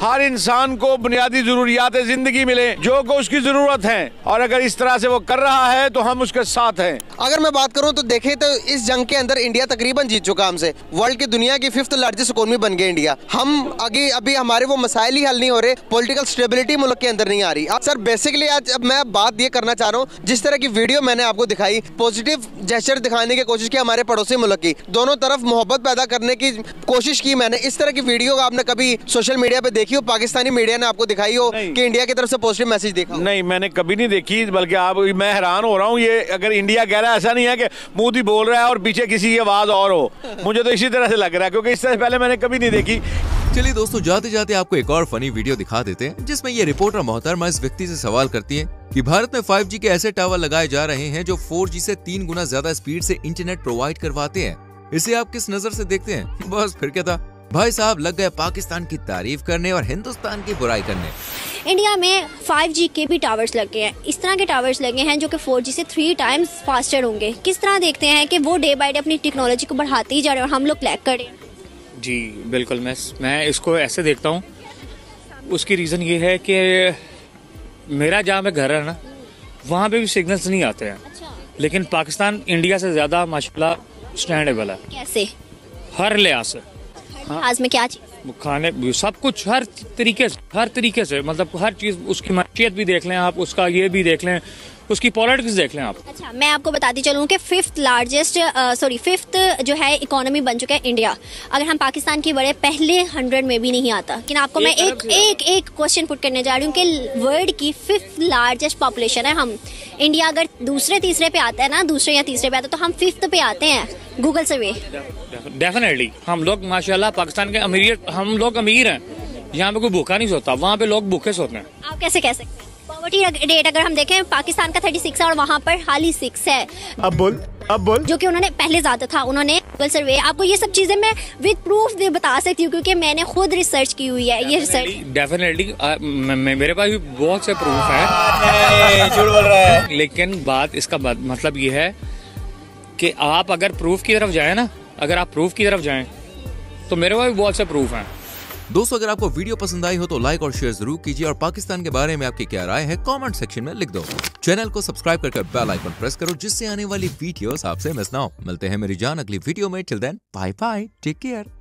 हर इंसान को बुनियादी जरूरियात जिंदगी मिले जो को उसकी जरूरत है, और अगर इस तरह से वो कर रहा है तो हम उसके साथ हैं। अगर मैं बात करूं तो देखें तो इस जंग के अंदर इंडिया तकरीबन जीत चुका हमसे। वर्ल्ड की दुनिया की 5th लार्जेस्ट इकोनॉमी बन गई इंडिया। हम अभी हमारे वो मसाइल ही हल नहीं हो रहे, पॉलिटिकल स्टेबिलिटी मुल्क के अंदर नहीं आ रही। सर बेसिकली आज मैं बात ये करना चाह रहा हूँ, जिस तरह की वीडियो मैंने आपको दिखाई, पॉजिटिव जेस्चर दिखाने की कोशिश की हमारे पड़ोसी मुल्क की, दोनों तरफ मोहब्बत पैदा करने की कोशिश की मैंने। इस तरह की वीडियो आपने कभी सोशल मीडिया पे देखी हो, पाकिस्तानी मीडिया ने आपको दिखाई हो कि इंडिया की तरफ से पॉजिटिव मैसेज देखा? नहीं, मैंने कभी नहीं देखी, बल्कि मैं हैरान हो रहा हूँ। ये अगर इंडिया कह रहा है, ऐसा नहीं है कि मोदी बोल रहा है और पीछे किसी की आवाज और हो, मुझे तो इसी तरह से लग रहा है, क्योंकि इस तरह पहले मैंने कभी नहीं देखी। चलिए दोस्तों, जाते जाते आपको एक और फनी वीडियो दिखा देते हैं जिसमें ये रिपोर्टर मोहतरमा इस व्यक्ति से सवाल करती है कि भारत में 5G के ऐसे टावर लगाए जा रहे हैं जो 4G से 3 गुना ज्यादा स्पीड से इंटरनेट प्रोवाइड करवाते हैं, इसे आप किस नजर से देखते हैं? बस फिर क्या था, भाई साहब लग गए पाकिस्तान की तारीफ करने और हिंदुस्तान की बुराई करने। इंडिया में 5G के भी टावर्स लगे हैं, इस तरह के टावर्स लगे हैं जो कि 4G से 3 टाइम्स फास्टर होंगे। किस तरह देखते हैं कि वो डे बाय डे अपनी टेक्नोलॉजी को बढ़ाते ही जा रहे हैं और हम लोग लैग कर रहे हैं? जी बिल्कुल, मैं इसको ऐसे देखता हूँ। उसकी रीज़न ये है कि मेरा जहाँ पे घर है ना, वहाँ पे भी सिग्नल्स नहीं आते हैं। अच्छा। लेकिन पाकिस्तान इंडिया से ज़्यादा माशाल्लाह स्टैंडेबल है। कैसे? हर लिहाज से। आज में क्या चीज़? खाने सब कुछ हर तरीके से मतलब हर चीज़, उसकी माशियत भी देख लें आप, उसका ये भी देख लें, उसकी पॉलिटिक्स देख लें आप। अच्छा, मैं आपको बताती चलूँ कि 5th जो है इकोनॉमी बन चुका है इंडिया। अगर हम पाकिस्तान की बड़े पहले 100 में भी नहीं आता। लेकिन आपको मैं एक क्वेश्चन पुट करने जा रही हूँ कि वर्ल्ड की 5th लार्जेस्ट पॉपुलेशन है हम। इंडिया अगर दूसरे तीसरे पे आता है ना, दूसरे या तीसरे पे आता है, तो हम 5th पे आते हैं गूगल सर्वे। डेफिनेटली हम लोग माशाल्लाह पाकिस्तान के हम लोग अमीर हैं। यहाँ पे कोई भूखा नहीं सोता, वहाँ पे लोग भूखे सोते हैं। आप कैसे कह सकते हैं? रेट अगर हम देखें पाकिस्तान का 36 है और वहाँ पर हाली 6 है। अब बोल जो कि उन्होंने पहले ज्यादा था। उन्होंने गूगल सर्वे, आपको ये सब चीजें मैं विद प्रूफ बता सकती हूँ क्योंकि मैंने खुद रिसर्च की हुई है। ये रिसर्च डेफिनेटली मेरे पास भी बहुत से प्रूफ है। झूठ बोल रहा है। लेकिन बात इसका मतलब ये है कि आप अगर प्रूफ की तरफ जाए ना, अगर आप प्रूफ की तरफ जाएं तो मेरे पास भी बहुत से प्रूफ हैं। दोस्तों अगर आपको वीडियो पसंद आई हो तो लाइक और शेयर जरूर कीजिए और पाकिस्तान के बारे में आपकी क्या राय है कमेंट सेक्शन में लिख दो। चैनल को सब्सक्राइब करके बेल आइकन प्रेस करो जिससे आने वाली वीडियोस आपसे मिस ना हो। मिलते हैं मेरी जान अगली वीडियो में। Till then bye bye, take care.